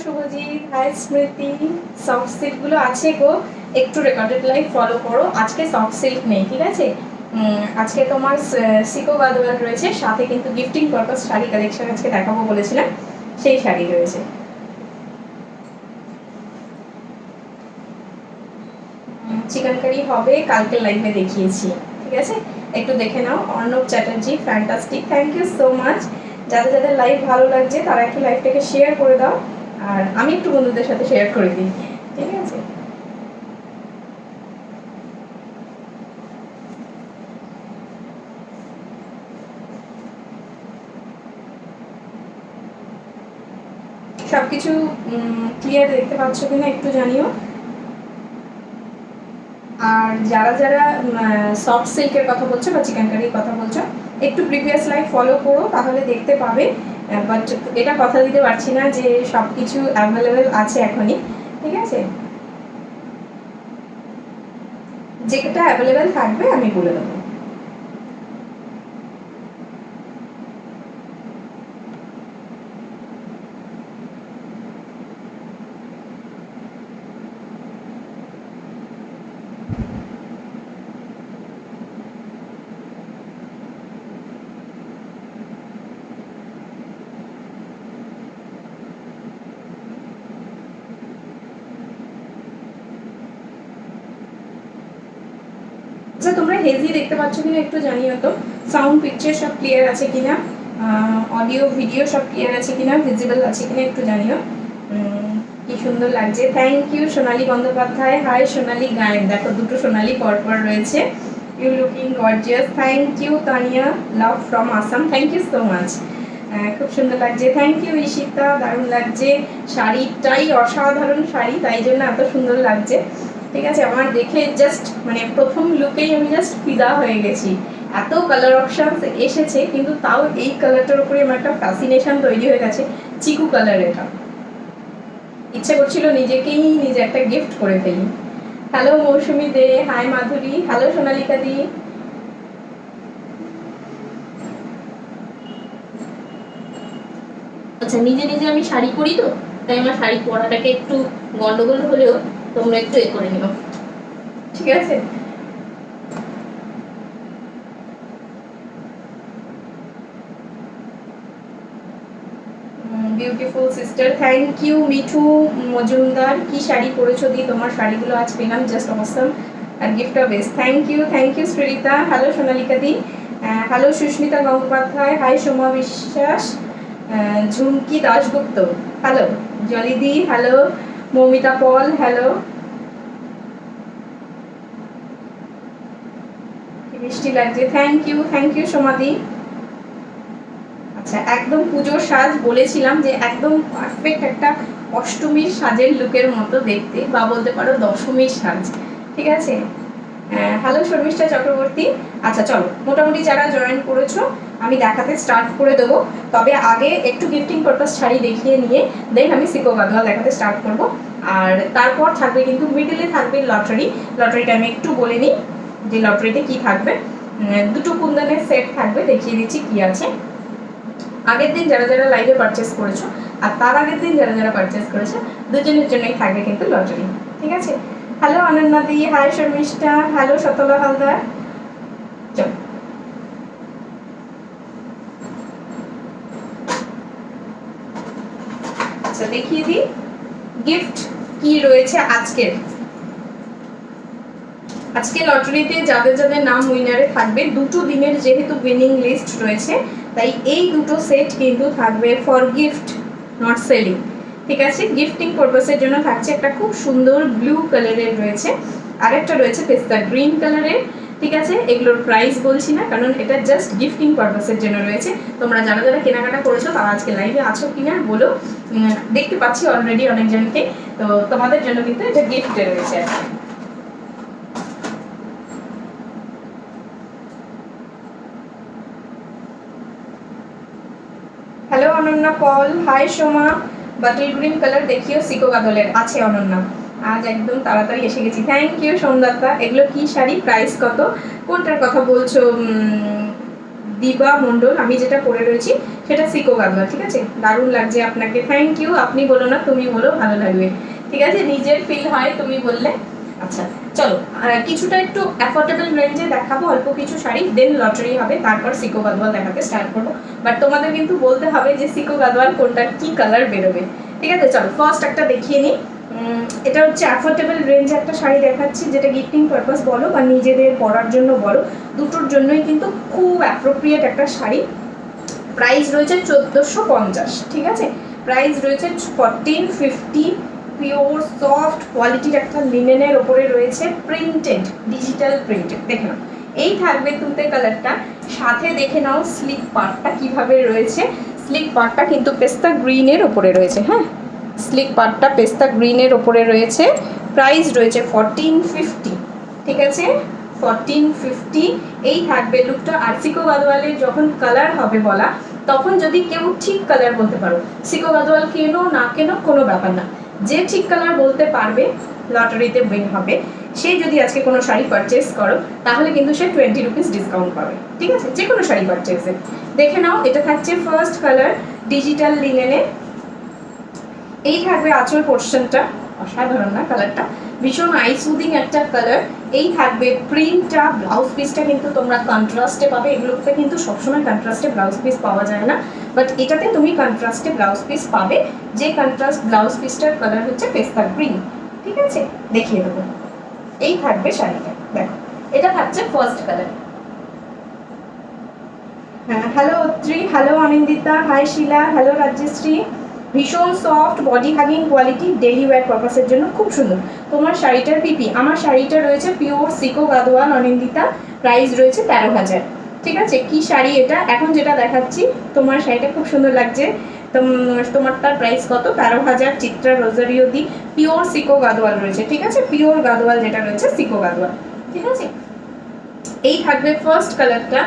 Subhajit, high স্মৃতি। Soft সিল্কগুলো আছে গো, একটু রেকর্ডেড লাইভ ফলো করো। আজকে সফট সিল্ক নেই, ঠিক আছে? আজকে তোমার সিকো গাদোয়াল রয়েছে, সাথে কিন্তু গিফটিং পারপাস শাড়ি কালেকশন আজকে দেখাবো বলেছিলাম, সেই শাড়ি রয়েছে। চিকেন কারি হবে, কালকে লাইভে দেখিয়েছি, ঠিক আছে? একটু দেখে নাও। Arnab Chatterjee, fantastic, thank you so much. যাদের যাদের লাইভ ভালো লাগছে তারা একটু লাইভটাকে শেয়ার করে দাও, আর আমি একটু বন্ধুদের সাথে শেয়ার করে দিই, ঠিক আছে? সবকিছু ক্লিয়ার দেখতে পাচ্ছ কিনা একটু জানিও। আর যারা যারা সফট সিল্কের কথা বলছো বা চিকেন কারির কথা বলছো, একটু প্রিভিয়াস লাইভ ফলো করো, তাহলে দেখতে পাবে। বাট এটা কথা দিতে পারছি না যে সব কিছু অ্যাভেলেবেল আছে এখনই, ঠিক আছে? যেটা অ্যাভেলেবেল থাকবে আমি বলে দেবো। আচ্ছা, তোমরা হেজি দেখতে পাচ্ছ কিনা একটু জানিও তো। সাউন্ড পিকচার সব ক্লিয়ার আছে কিনা, অডিও ভিডিও সব ক্লিয়ার আছে কিনা, ভিজিবল আছে কিনা একটু জানিও। কি সুন্দর লাগছে, thank you Sonali Bandyopadhyay. Hi Sonali Gayen, দেখো দুটো সোনালী পরপর রয়েছে। You looking gorgeous, thank you Tania, love from Assam, thank you so much. খুব সুন্দর লাগছে, থ্যাংক ইউ ঈশিতা, দারুণ লাগছে। শাড়িটাই অসাধারণ শাড়ি, তাই জন্য এত সুন্দর লাগছে, ঠিক আছে? আমার দেখে জাস্ট মানে প্রথম লুকেই আমি জাস্ট ফিদা হয়ে গেছি। এত কালার অপশানস এসেছে, কিন্তু তাও এই কালারটার উপরে আমার একটা ফ্যাসিনেশন তৈরি হয়ে গেছে। চিকু কালার, এটা ইচ্ছে করছিল নিজেকেই নিজে একটা গিফট করে ফেলি। হ্যালো মৌসুমি দে, হাই মাধুরী, হ্যালো সোনালিকা দি। আচ্ছা, নিজে নিজে আমি শাড়ি পরি তো, তাই আমার শাড়ি পরাটাকে একটু গন্ডগোল হলেও তোমরা একটু এ করে নিও, ঠিক আছে? Beautiful sister, thank you Mithu Majumdar. কি শাড়ি পরেছো দি, তোমার শাড়িগুলো আজ পেলাম, জাস্ট অসম। আর গিফটটা best, thank you Shririta, hello Sonalika di, hello Susmita Gangopadhyay, hi Soma Biswas, Jhumki Dasgupta, hello জলিদি, হ্যালো মৌমিতা পল, হ্যালো। মিষ্টি লাগছে, থ্যাংক ইউ সোমাদি। আচ্ছা, একদম পুজোর সাজ বলেছিলাম যে একদম পারফেক্ট একটা অষ্টমীর সাজের লুকের মতো দেখতে, বা বলতে পারো দশমীর সাজ, ঠিক আছে? হ্যালো শর্মিষ্ঠা চক্রবর্তী। আচ্ছা চলো, মোটামুটি যারা জয়েন করেছো আমি দেখাতে স্টার্ট করে দেবো, তবে আগে একটু গিফটিং পারপাস শাড়ি দেখিয়ে নিয়ে দেন আমি সিকো গাদোয়াল দেখাতে স্টার্ট করব। আর তারপর থাকবে কিন্তু মিডলে থাকবে লটারিটা আমি একটু বলে নিই যে লটারিতে কি থাকবে। দুটো কুন্দনের সেট থাকবে, দেখিয়ে দিচ্ছি কি আছে। আগের দিন যারা যারা লাইভে পারচেস করেছো আর তার আগের দিন যারা যারা পারচেস করেছো, দুজনের জন্যই থাকবে কিন্তু লটারি, ঠিক আছে? হ্যালো অনন্যা দি, হাই শর্মিষ্ঠা, হ্যালো শতলা হালদার। চলো, আচ্ছা দেখিয়ে দিই গিফট কি রয়েছে আজকে লটারিতে যাদের যাদের নাম উইনারে থাকবে, দুটো দিনের যেহেতু উইনিং লিস্ট রয়েছে, তাই এই দুটো সেট কিন্তু থাকবে ফর গিফট, নট সেলিং, ঠিক আছে? গিফটিং পারপাসের জন্য থাকছে। একটা খুব সুন্দর ব্লু কালারের রয়েছে, আরেকটা রয়েছে পেস্তা গ্রিন কালারের, ঠিক আছে? এগুলোর প্রাইস বলছি না, কারণ এটা জাস্ট গিফটিং পারপাসের জন্য রয়েছে। তোমরা যারা যারা কেনাকাটা করেছো তারা আজকে লাইভে আছো কিনা বলো, দেখতে পাচ্ছি অলরেডি অনেকজনকে, তো তোমাদের জন্য কিন্তু এটা গিফটে রয়েছে। Hello Ananya Paul, hi Soma. Bottle green colour দেখিও সিকো গাদলের আছে অনন্যা, আজ একদম তাড়াতাড়ি এসে গেছি, থ্যাংক ইউ সোমদত্তা। এগুলো কি শাড়ি, প্রাইস কত, কোনটার কথা বলছো দিবা মণ্ডল, আমি যেটা পরে রয়েছি সেটা সিকো গাদোয়াল, ঠিক আছে। দারুণ লাগছে আপনাকে, থ্যাংক ইউ। আপনি বলো না, তুমি বলো, ভালো লাগবে, ঠিক আছে। নিজের ফিল হয় তুমি বললে। আচ্ছা চলো, কিছুটা একটু অ্যাফোর্ডেবল রেঞ্জে দেখাবো, অল্প কিছু শাড়ি, দেন লটারি হবে, তারপর সিকো গাদোয়াল দেখাতে স্টার্ট করবো। বাট তোমাদের কিন্তু বলতে হবে যে সিকো গাদোয়াল কোনটার কি কালার বেরোবে, ঠিক আছে। চলো ফার্স্ট একটা দেখিয়ে নিই। এটা হচ্ছে অ্যাফোর্ডেবল রেঞ্জে একটা শাড়ি দেখাচ্ছি, যেটা গিফটিং পারপাস বলো বা নিজেদের পরার জন্য বলো, দুটোর জন্যই কিন্তু খুব অ্যাপ্রোপ্রিয়েট একটা শাড়ি। প্রাইস রয়েছে 1450, ঠিক আছে। প্রাইস রয়েছে 1450, পিওর সফট কোয়ালিটির একটা লিনেনের ওপরে রয়েছে, প্রিন্টেড, ডিজিটাল প্রিন্টেড। দেখে নাও, এই থাকবে তুতে কালারটা, সাথে দেখে নাও স্লিক পার্টটা কিভাবে রয়েছে। স্লিক পার্টটা কিন্তু পেস্তা গ্রিনের ওপরে রয়েছে, হ্যাঁ, স্লিক পার্টটা পেস্তা গ্রিনের ওপরে রয়েছে। প্রাইস রয়েছে 1450, ঠিক আছে, 1450। এই থাকবে লুকটা। আর সিকো গাদোয়ালের যখন কালার হবে বলা, তখন যদি কেউ ঠিক কালার বলতে পারো, সিকো গাদোয়াল কেনো না কেনো কোনো ব্যাপার না, যে ঠিক কালার বলতে পারবে লটারিতে উইন হবে। সে যদি আজকে কোনো শাড়ি পারচেস করো তাহলে কিন্তু সে 20 রুপিস ডিসকাউন্ট পাবে, ঠিক আছে, যে কোনো শাড়ি পারচেসে। দেখে নাও, এটা থাকছে ফার্স্ট কালার ডিজিটাল লিনেনে। এই থাকবে আঁচল পোর্শনটা, অসাধারণ না কালারটা, ভীষণ আই সুদিং একটা কালার। এই থাকবে প্রিন্টটা, ব্লাউজ পিসটা কিন্তু তোমরা কন্ট্রাস্টে পাবে, এগুলোতে কিন্তু সবসময় কন্ট্রাস্টে ব্লাউজ পিস পাওয়া যায় না, বাট এটাতে তুমি কন্ট্রাস্টে ব্লাউজ পিস পাবে, যে কন্ট্রাস্ট ব্লাউজ পিসটার কালার হচ্ছে পেস্তা গ্রিন, ঠিক আছে, দেখিয়ে দেবো। এই থাকবে শাড়িটা, দেখো এটা থাকছে ফার্স্ট কালার। হ্যাঁ, hello Atri, hello Anindita, hi Sheela, hello Rajyashree. ভীষণ soft body hugging quality, daily wear পারপাসের জন্য খুব সুন্দর। তোমার শাড়িটার পিপি, আমার শাড়িটা রয়েছে পিওর সিকো গাদোয়াল অনিন্দিতা, প্রাইস রয়েছে 13,000, ঠিক আছে। কি শাড়ি এটা, এখন যেটা দেখাচ্ছি, তোমার শাড়িটা খুব সুন্দর লাগছে, তোমারটার প্রাইস কত, 13,000, চিত্রা রোজারিও দি, পিওর সিকো গাদোয়াল রয়েছে, ঠিক আছে, পিওর গাদোয়াল যেটা রয়েছে সিকো গাদোয়াল, ঠিক আছে। এই থাকবে ফার্স্ট কালারটা,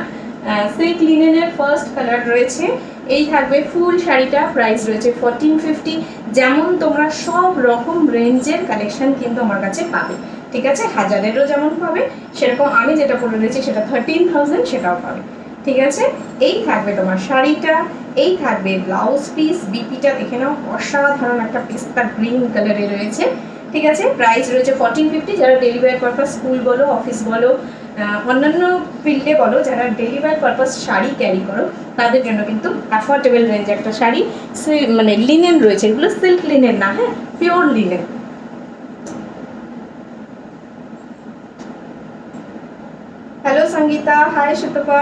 সিল্ক লিনেনের ফার্স্ট কালার রয়েছে। এই থাকবে ফুল শাড়িটা, প্রাইস রয়েছে 1450। যেমন তোমরা সব রকম রেঞ্জের কালেকশন কিন্তু আমার কাছে পাবে, ঠিক আছে, 1000-এরও যেমন পাবে, সেরকম আমি যেটা পরে রয়েছি সেটা 13,000, সেটাও পাবে, ঠিক আছে। এই থাকবে তোমার শাড়িটা, এই থাকবে ব্লাউজ পিস, বিপিটা দেখে নাও, অসাধারণ একটা পেস্তা গ্রিন কালারে রয়েছে, ঠিক আছে। প্রাইস রয়েছে 1450। যারা ডেলি ওয়্যার পারপাস, স্কুল বলো, অফিস বলো, অন্যান্য ফিল্ডে বলো, যারা daily wear purpose sari carry করো, তাদের জন্য কিন্তু অ্যাফোর্ডেবল রেঞ্জে একটা শাড়ি, মানে লিনেন রয়েছে, এগুলো সিল্ক লিনেন না, হ্যাঁ, pure linen. Hello Sangeeta, hi Sutapa.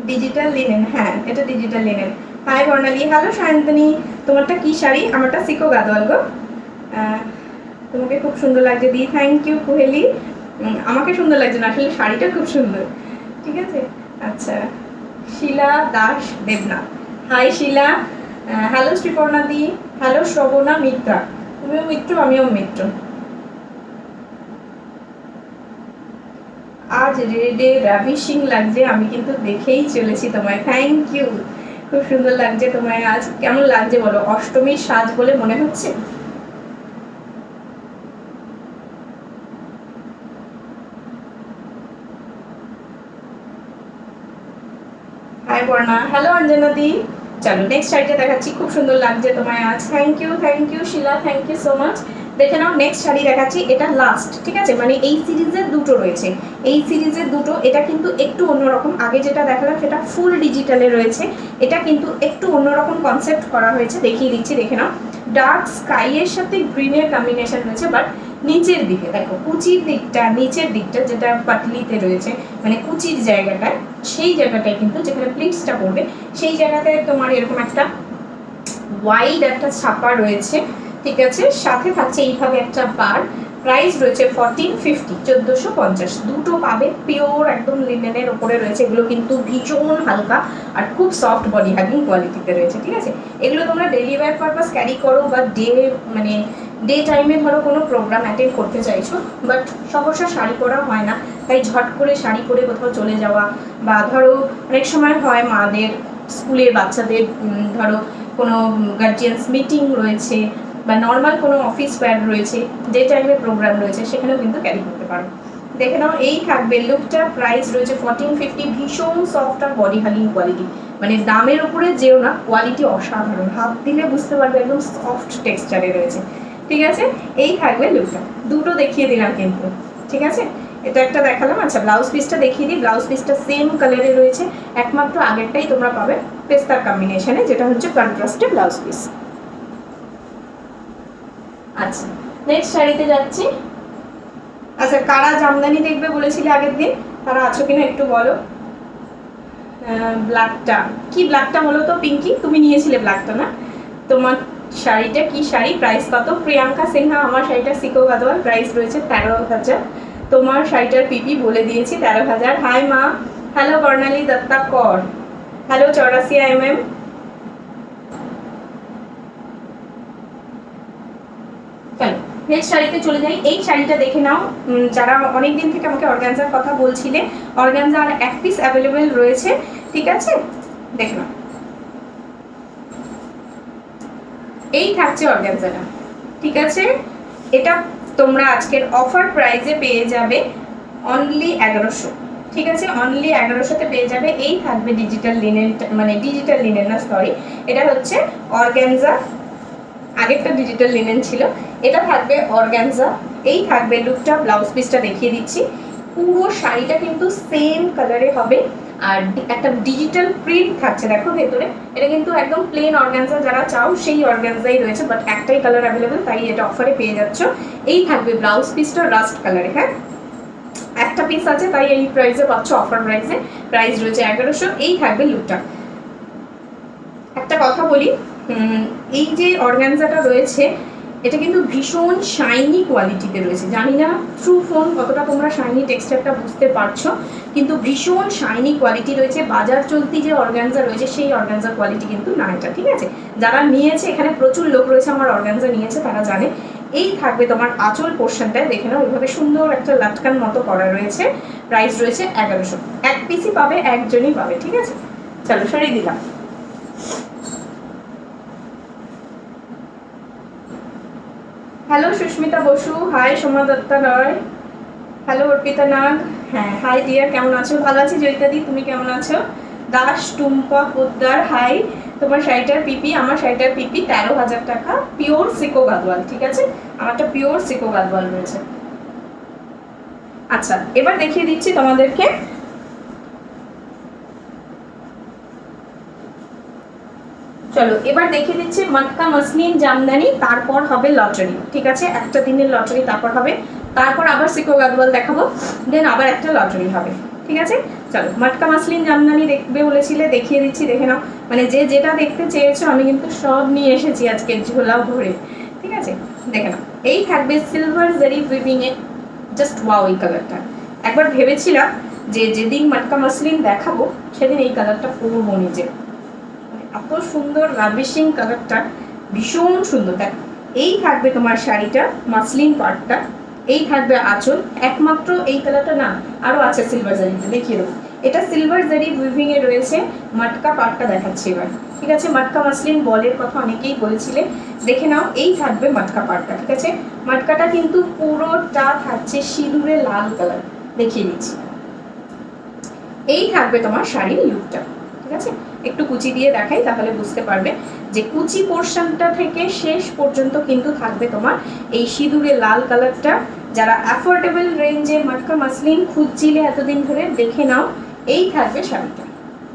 Digital linen, হ্যাঁ এটা digital linen. Hi Barnali, hello Sayantani. তোমারটা কি শাড়ি? আমারটা সিকো গাদোয়াল গো। তোমাকে খুব সুন্দর লাগছে দি, থ্যাংক ইউ কুহেলি। আমাকে সুন্দর লাগছে না, আসলে শাড়িটা খুব সুন্দর, ঠিক আছে। আচ্ছা, শিলা দাস দেবনাথ, হাই শিলা। হ্যালো শ্রীপর্ণা দি, হ্যালো শ্রবণা মিত্রা, তুমিও মিত্র আমিও মিত্র। আজ রেডে র্যাভিশিং লাগছে, আমি কিন্তু দেখেই চলেছি তোমায়, থ্যাংক ইউ, খুব সুন্দর লাগছে তোমায়। আজ কেমন লাগছে বলো, অষ্টমীর সাজ বলে মনে হচ্ছে? হাই বর্ণা, হ্যালো অঞ্জনা দি। চলো নেক্সট শাড়িটা দেখাচ্ছি, খুব সুন্দর লাগছে তোমায় আজ, thank you Shila, thank you so much. দেখে নাও নেক্সট শাড়ি দেখাচ্ছি, এটা লাস্ট, ঠিক আছে, মানে এই সিরিজের দুটো রয়েছে, এই সিরিজের দুটো। এটা কিন্তু একটু অন্যরকম, আগে যেটা দেখালাম সেটা ফুল ডিজিটালে রয়েছে, এটা কিন্তু একটু অন্যরকম কনসেপ্ট করা হয়েছে, দেখিয়ে দিচ্ছি, দেখে নাও। ডার্ক স্কাইয়ের সাথে গ্রিনের কম্বিনেশন রয়েছে, বাট নিচের দিকে দেখো, কুচির দিকটা, নিচের দিকটা যেটা পাটলিতে রয়েছে, মানে কুচির জায়গাটায়, সেই জায়গাটায় কিন্তু যেখানে প্লিটসটা পড়বে, সেই জায়গাটায় তোমার এরকম একটা ওয়াইড একটা ছাপা রয়েছে, ঠিক আছে। সাথে থাকছে এইভাবে একটা বার, প্রাইস রয়েছে 1450, 1450। দুটো পাবে, পিওর একদম লিনেনের ওপরে রয়েছে, এগুলো কিন্তু ভীষণ হালকা আর খুব সফট বডি হাগিং কোয়ালিটিতে রয়েছে, ঠিক আছে। এগুলো তোমরা ডেলি ওয়্যার পারপাস ক্যারি করো, বা মানে ডে টাইমে ধরো কোনো প্রোগ্রাম অ্যাটেন্ড করতে চাইছো, বাট সহসা শাড়ি পরা হয় না, তাই ঝট করে শাড়ি পরে কোথাও চলে যাওয়া, বা ধরো অনেক সময় হয় মাদের স্কুলের বাচ্চাদের ধরো কোনো গার্জিয়ান্স মিটিং রয়েছে, বা নর্মাল কোনো অফিস ওয়্যার রয়েছে, যে টাইমে প্রোগ্রাম রয়েছে, সেখানেও কিন্তু ক্যারি করতে পারো। দেখে নাও, এই থাকবে লুকটা। প্রাইস রয়েছে 1450। ভীষণ সফট আর বডি হাগিং কোয়ালিটি, মানে দামের উপরে যেও না, কোয়ালিটি অসাধারণ, হাত দিলে বুঝতে পারবে একদম সফট টেক্সচারে রয়েছে। ঠিক আছে, এই থাকবে লুকটা। দুটো দেখিয়ে দিলাম কিন্তু, ঠিক আছে, এটা একটা দেখালাম। আচ্ছা, ব্লাউজ পিসটা দেখিয়ে দিই। ব্লাউজ পিসটা সেম কালারে রয়েছে, একমাত্র আগেরটাই তোমরা পাবে পেস্তার কম্বিনেশনে, যেটা হচ্ছে কন্ট্রাস্টে ব্লাউজ পিস। আচ্ছা, নেক্সট শাড়িতে যাচ্ছি। আচ্ছা, কারা জামদানি দেখবে বলেছিলে আগের দিন, তারা আছো কিনা একটু বলো। ব্ল্যাকটা কি, ব্ল্যাকটা বলো তো পিঙ্কি, তুমি নিয়েছিলে ব্ল্যাকটা না? তোমার শাড়িটা কি শাড়ি, প্রাইস কত? প্রিয়াঙ্কা সিনহা, আমার শাড়িটা সিকো গাদওয়াল, প্রাইস রয়েছে 13,000। তোমার শাড়িটার পিপি বলে দিয়েছি 13,000। হাই মা, হ্যালো বর্ণালী দত্তা কর, হ্যালো 84 চলো নেক্সট শাড়িতে চলে যাই। এই শাড়িটা দেখে নাও, যারা অনেকদিন থেকে আমাকে অর্গানজার কথা বলছিলে, অর্গানজা আর এক পিস অ্যাভেলেবেল রয়েছে, ঠিক আছে, দেখে নাও। এই থাকছে অর্গানজাটা, ঠিক আছে। এটা তোমরা আজকের অফার প্রাইসে পেয়ে যাবে অনলি 1100, ঠিক আছে, অনলি 1100-তে পেয়ে যাবে। এই থাকবে ডিজিটাল লিনেন, মানে ডিজিটাল লিনেন না, সরি, এটা হচ্ছে অর্গানজা, আগেরটা ডিজিটাল লিনেন ছিল, এটা থাকবে অর্গানজা। এই থাকবে লুকটা, ব্লাউজ পিসটা দেখিয়ে দিচ্ছি। পুরো শাড়িটা কিন্তু সেম কালারে হবে, আর একটা ডিজিটাল প্রিন্ট থাকছে, দেখো ভেতরে। এটা কিন্তু একদম প্লেন অর্গানজা, যারা চাও সেই অর্গানজাই রয়েছে, বাট একটাই কালার অ্যাভেলেবেল, তাই এটা অফারে পেয়ে যাচ্ছ। এই থাকবে ব্লাউজ পিসটা রাস্ট কালারে, হ্যাঁ, একটা পিস আছে তাই এই প্রাইসে পাচ্ছ, অফার প্রাইসে। প্রাইস রয়েছে 1100। এই থাকবে লুকটা। একটা কথা বলি, এই যে অর্গানজাটা রয়েছে, এটা কিন্তু ভীষণ শাইনি কোয়ালিটিতে রয়েছে। জানি না থ্রু ফোন কতটা তোমরা শাইনি টেক্সচারটা বুঝতে পারছো, কিন্তু ভীষণ শাইনি কোয়ালিটি রয়েছে। বাজার চলতি যে অর্গানজা রয়েছে সেই অর্গানজার কোয়ালিটি কিন্তু না এটা, ঠিক আছে। যারা নিয়েছে, এখানে প্রচুর লোক রয়েছে আমার অর্গানজা নিয়েছে, তারা জানে। এই থাকবে তোমার আঁচল পোর্শনটায়, দেখে নাও ওইভাবে সুন্দর একটা লাটকান মতো করা রয়েছে। প্রাইস রয়েছে 1100। এক পিসই পাবে, একজনই পাবে, ঠিক আছে। চলো সরিয়ে দিলাম। হ্যালো সুস্মিতা বসু, হাই সোমা দত্তা রয়, হ্যালো অর্পিতা নাগ, হ্যাঁ হাই ডিয়ার, কেমন আছো? ভালো আছি জয়িতাদি, তুমি কেমন আছো? দাস টুম্পা পোদ্দার, হাই। তোমার শাড়িটার পিপি, আমার শাড়িটার পিপি 13,000 টাকা, পিওর সিকো গাদওয়াল, ঠিক আছে, আমারটা পিওর সিকো গাদওয়াল রয়েছে। আচ্ছা, এবার দেখিয়ে দিচ্ছি তোমাদেরকে। চলো এবার দেখিয়ে দিচ্ছি মটকা মসলিন জামদানি, তারপর হবে লটারি, ঠিক আছে, একটা দিনের লটারি তারপর হবে, তারপর আবার সিকো গাদওয়াল দেখাবো, দেন আবার একটা লটারি হবে, ঠিক আছে। চলো মটকা মসলিন জামদানি দেখবে বলেছিলে, দেখিয়ে দিচ্ছি, দেখে নাও। মানে যে যেটা দেখতে চেয়েছো আমি কিন্তু সব নিয়ে এসেছি আজকে ঝোলা ভরে, ঠিক আছে, দেখে নাও। এই থাকবে সিলভার জারি উইভিং এ, জাস্ট ওয়াও এই কালারটা। একবার ভেবেছিলাম যে যেদিন মটকা মসলিন দেখাবো সেদিন এই কালারটা পরবো নিজে, এত সুন্দর রাভিশিং কালারটা, ভীষণ সুন্দর। দেখ, এই থাকবে তোমার শাড়িটা মাসলিন পার্টটা, এই থাকবে আঁচল, একমাত্র এই কালারটা না, আরও আছে সিলভার জারিতে, দেখিয়ে দেবো। এটা সিলভার জারি উইভিং এ রয়েছে। মটকা পার্টটা দেখাচ্ছি এবার, ঠিক আছে। মটকা মাসলিন বলের কথা অনেকেই বলেছিলে, দেখে নাও। এই থাকবে মটকা পার্টটা, ঠিক আছে। মটকাটা কিন্তু পুরোটা থাকছে সিঁদুরে লাল কালার, দেখিয়ে দিচ্ছি। এই থাকবে তোমার শাড়ির লুকটা, ঠিক আছে। একটু কুচি দিয়ে দেখাই তাহলে বুঝতে পারবে যে কুচি পোর্শনটা থেকে শেষ পর্যন্ত কিন্তু থাকবে তোমার এই সিঁদুরে লাল কালারটা। যারা অ্যাফোর্ডেবল রেঞ্জে মটকা মাসলিন খুঁজছিলে এতদিন ধরে, দেখে নাও। এই থাকবে শাড়িটা,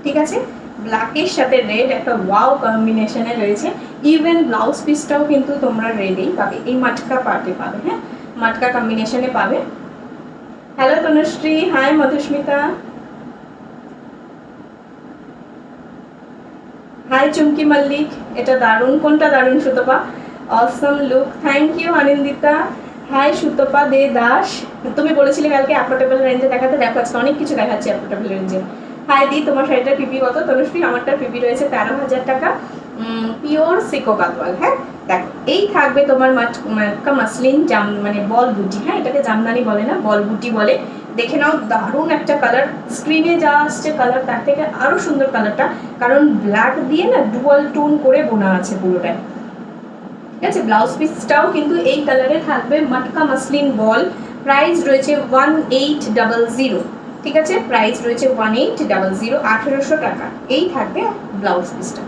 ঠিক আছে। ব্ল্যাকের সাথে রেড একটা ওয়াও কম্বিনেশনে রয়েছে। ইভেন ব্লাউজ পিসটাও কিন্তু তোমরা রেডেই পাবে, এই মটকা পার্টে পাবে, হ্যাঁ, মটকা কম্বিনেশনে পাবে। Hello Tanushree, hi Madhusmita, hi Chumki Mallick, এটা দারুণ, কোনটা দারুণ Sutapa? Awesome look, thank you Anindita. Hi Sutapa De Das, তুমি বলেছিলে কালকে অ্যাফোর্ডেবল রেঞ্জে দেখাতে, দেখো আজকে অনেক কিছু দেখাচ্ছি অ্যাফোর্ডেবল রেঞ্জে। হাই দি, তোমার শাড়িটার পিপি কত? তনুশ্রী, আমারটার পিপি রয়েছে 13,000 টাকা, পিওর সিকো গাদওয়াল, হ্যাঁ। দেখো এই থাকবে তোমার মটকা মাসলিন মানে বল বুটি, হ্যাঁ, এটাকে জামদানি বলে না, বল বুটি বলে। দেখে নাও, দারুণ একটা কালার, স্ক্রিনে যা আসছে কালার তার থেকে আরো সুন্দর কালারটা, কারণ ব্ল্যাক দিয়ে না ডুয়াল টোন করে বোনা আছে পুরোটাই, ঠিক আছে। ব্লাউজ পিসটাও কিন্তু এই কালারে থাকবে, মটকা মাসলিন বল, প্রাইস রয়েছে 1800, ঠিক আছে, প্রাইস রয়েছে 1800, 1800 টাকা। এই থাকবে ব্লাউজ পিসটা,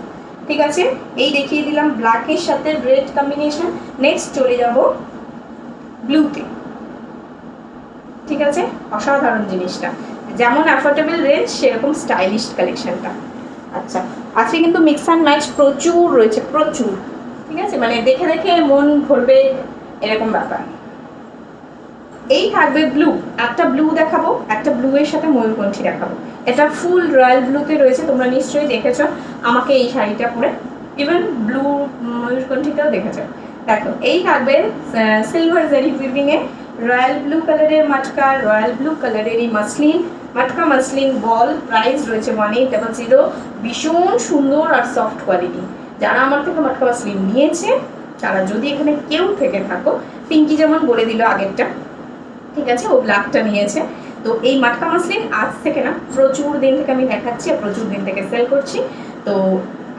ঠিক আছে। এই দেখিয়ে দিলাম ব্ল্যাকের সাথে রেড কম্বিনেশন। নেক্সট চলে যাব ব্লুতে, ঠিক আছে। অসাধারণ জিনিসটা, যেমন অ্যাফোর্ডেবল রেঞ্জ সেরকম স্টাইলিশ কালেকশনটা। আচ্ছা, আজকে কিন্তু মিক্স অ্যান্ড ম্যাচ প্রচুর রয়েছে, প্রচুর, ঠিক আছে, মানে দেখে দেখে মন ভরবে এরকম ব্যাপার। এই থাকবে ব্লু, একটা ব্লু দেখাবো, একটা ব্লু এর সাথে ময়ূরকণ্ঠী দেখাবো। এটা ফুল রয়্যাল ব্লুতে রয়েছে, তোমরা নিশ্চয়ই দেখেছো আমাকে এই শাড়িটা পরে, ইভেন ব্লু ময়ূরকণ্ঠীটাও দেখেছো। দেখো এই থাকবে সিলভার জারি উইভিং এ রয়্যাল ব্লু কালারের মাটকা, রয়্যাল ব্লু কালারেরই মাসলিন, মাটকা মাসলিন বল। প্রাইস রয়েছে 1800, ভীষণ সুন্দর আর সফট কোয়ালিটি। যারা আমার থেকে মাটকা মাসলিন নিয়েছে তারা যদি এখানে কেউ থেকে থাকো, পিঙ্কি যেমন বলে দিল আগেরটা, ঠিক আছে, ও ব্ল্যাকটা নিয়েছে। তো এই মাটকা মাসলিন আজ থেকে না, প্রচুর দিন থেকে আমি দেখাচ্ছি আর প্রচুর দিন থেকে সেল করছি। তো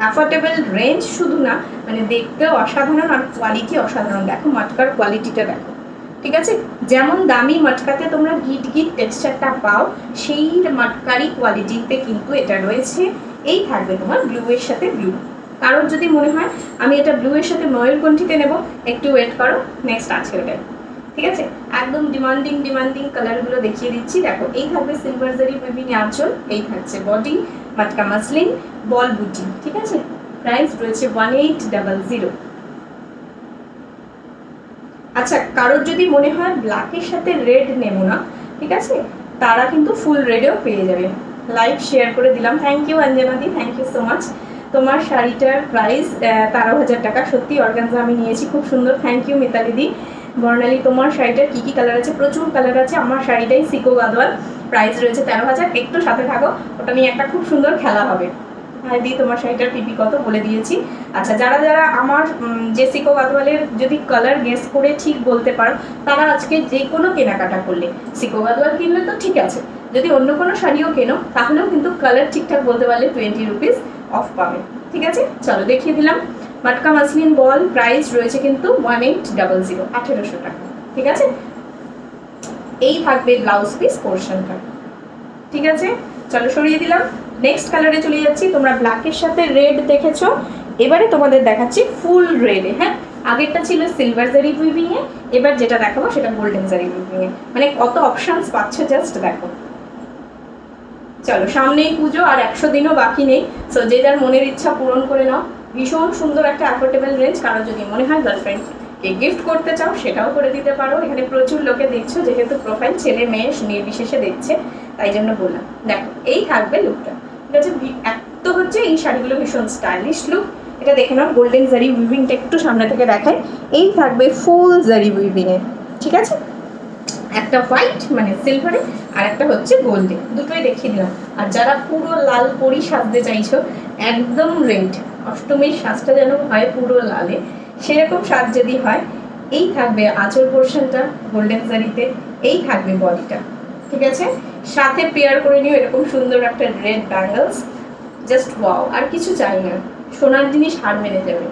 অ্যাফোর্ডেবল রেঞ্জ শুধু না, মানে দেখতেও অসাধারণ আর কোয়ালিটি অসাধারণ। দেখো মাটকার কোয়ালিটিটা দেখো, ঠিক আছে, যেমন দামি মাটকাতে তোমরা গিট গিট টেক্সচারটা পাও, সেই মাটকারই কোয়ালিটিতে কিন্তু এটা রয়েছে। এই থাকবে তোমার ব্লু এর সাথে ব্লু। কারোর যদি মনে হয় আমি এটা ব্লু এর সাথে ময়ূরকণ্ঠীতে নেব, একটু ওয়েট করো, নেক্সট আছে ওটাই, ঠিক আছে। একদম ডিমান্ডিং কালারগুলো দেখিয়ে দিচ্ছি। দেখো এই থাকবে সিলভার জারি উইভিং আঁচল, এই থাকছে বডি, মাটকা মাসলিন বল বুটি, ঠিক আছে। প্রাইস রয়েছে 1800। আচ্ছা, কারোর যদি মনে হয় ব্ল্যাকের সাথে রেড নেব না, ঠিক আছে, তারা কিন্তু ফুল রেডেও পেয়ে যাবে। লাইভ শেয়ার করে দিলাম, থ্যাংক ইউ অঞ্জনাদি, থ্যাংক ইউ সো মাচ। তোমার শাড়িটার প্রাইস 13,000 টাকা, সত্যি অর্গানজা আমি নিয়েছি, খুব সুন্দর, থ্যাংক ইউ মিতালিদি। বর্ণালী, তোমার শাড়িটার কী কী কালার আছে? প্রচুর কালার আছে। আমার শাড়িটাই সিকো গাদোয়াল, প্রাইস রয়েছে 13,000। একটু সাথে থাকো, ওটা নিয়ে একটা খুব সুন্দর খেলা হবে। হ্যাঁ দি, তোমার শাড়িটার পিপি কত বলে দিয়েছি। আচ্ছা, যারা যারা আমার যে সিকো গাদোয়ালের যদি কালার গেস করে ঠিক বলতে পারো, তারা আজকে যে কোনো কেনাকাটা করলে, সিকো গাদোয়াল কিনলে তো ঠিক আছে, যদি অন্য কোনো শাড়িও কেনো তাহলেও কিন্তু কালার ঠিকঠাক বলতে পারলে 20 রুপিস অফ পাবে, ঠিক আছে। চলো দেখিয়ে দিলাম মাটকা মাসলিন বল, প্রাইস রয়েছে কিন্তু 1800, 1800 টাকা, ঠিক আছে। এই থাকবে ব্লাউজ পিস পোর্শনটা, ঠিক আছে। চলো সরিয়ে দিলাম, নেক্সট কালারে চলে যাচ্ছি। তোমরা ব্ল্যাকের সাথে রেড দেখেছো, এবারে তোমাদের দেখাচ্ছি ফুল রেডে। হ্যাঁ, আগেরটা ছিল সিলভার জারি উইভিং এ, এবার যেটা দেখাবো সেটা গোল্ডেন জারি উইভিং এ। মানে কত অপশনস পাচ্ছ জাস্ট দেখো। চলো, সামনেই পুজো, আর 100 দিনও বাকি নেই, সো যে যার মনের ইচ্ছা পূরণ করে নাও। ভীষণ সুন্দর একটা অ্যাফোর্ডেবল রেঞ্জ। কারণ যদি মনে হয় গার্লফ্রেন্ডকে গিফট করতে চাও সেটাও করে দিতে পারো। এখানে প্রচুর লোকে দেখছো, যেহেতু প্রোফাইল ছেলে মেয়ে নির্বিশেষে দেখছে, তাই জন্য বললাম। দেখো এই থাকবে লুকটা, ঠিক আছে। এত হচ্ছে এই শাড়িগুলো ভীষণ স্টাইলিশ লুক। এটা দেখে নাও, গোল্ডেন জারি উইভিংটা একটু সামনে থেকে দেখায়। এই থাকবে ফুল জারি উইভিং এ, ঠিক আছে। একটা হোয়াইট মানে সিলভারে, আর একটা হচ্ছে গোল্ডে, দুটোই দেখিয়ে দিলাম। আর যারা পুরো লাল পরি সাজতে চাইছো, একদম রেড, অষ্টমীর সাজটা যেন হয় পুরো লালে, সেরকম সাজ যদি হয়, এই থাকবে আঁচল পোর্শনটা গোল্ডেন জারিতে, এই থাকবে বডিটা, ঠিক আছে। সাথে পেয়ার করে নিও এরকম সুন্দর একটা রেড ব্যাঙ্গলস, জাস্ট ওয়াও, আর কিছু চাই না, সোনার জিনিস হার মেনে যাবে,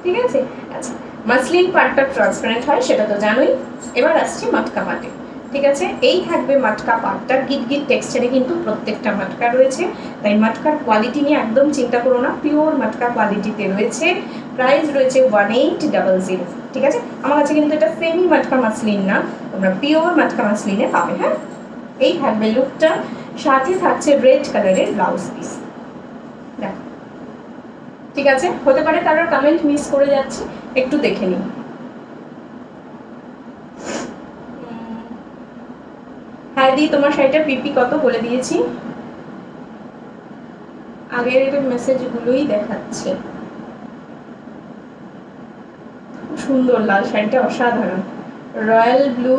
ঠিক আছে। আচ্ছা, মাসলিন পার্টটা ট্রান্সপারেন্ট হয় সেটা তো জানোই। এবার আসছি মাটকা পাটে, ঠিক আছে। এই থাকবে মাটকা পাটটা, গিট গিট টেক্সচারে কিন্তু প্রত্যেকটা মাটকা রয়েছে, তাই মাটকার কোয়ালিটি নিয়ে একদম চিন্তা করো না, পিওর মাটকা কোয়ালিটিতে রয়েছে। প্রাইস রয়েছে 1800, ঠিক আছে। আমার কাছে কিন্তু এটা সেমি মাটকা মাসলিন না, তোমরা পিওর মাটকা মাসলিনে পাবে। হ্যাঁ, এই থাকবে লুকটা, সাথে থাকছে রেড কালারের ব্লাউজ পিস, দেখো, ঠিক আছে। হতে পারে কারোর কমেন্ট মিস করে যাচ্ছে, একটু দেখে নিই। হ্যাঁ দি, তোমার শাড়িটার পিপি কত বলে দিয়েছি, আগের মেসেজগুলোই দেখাচ্ছে। সুন্দর লাল শাড়িটা, অসাধারণ রয়্যাল ব্লু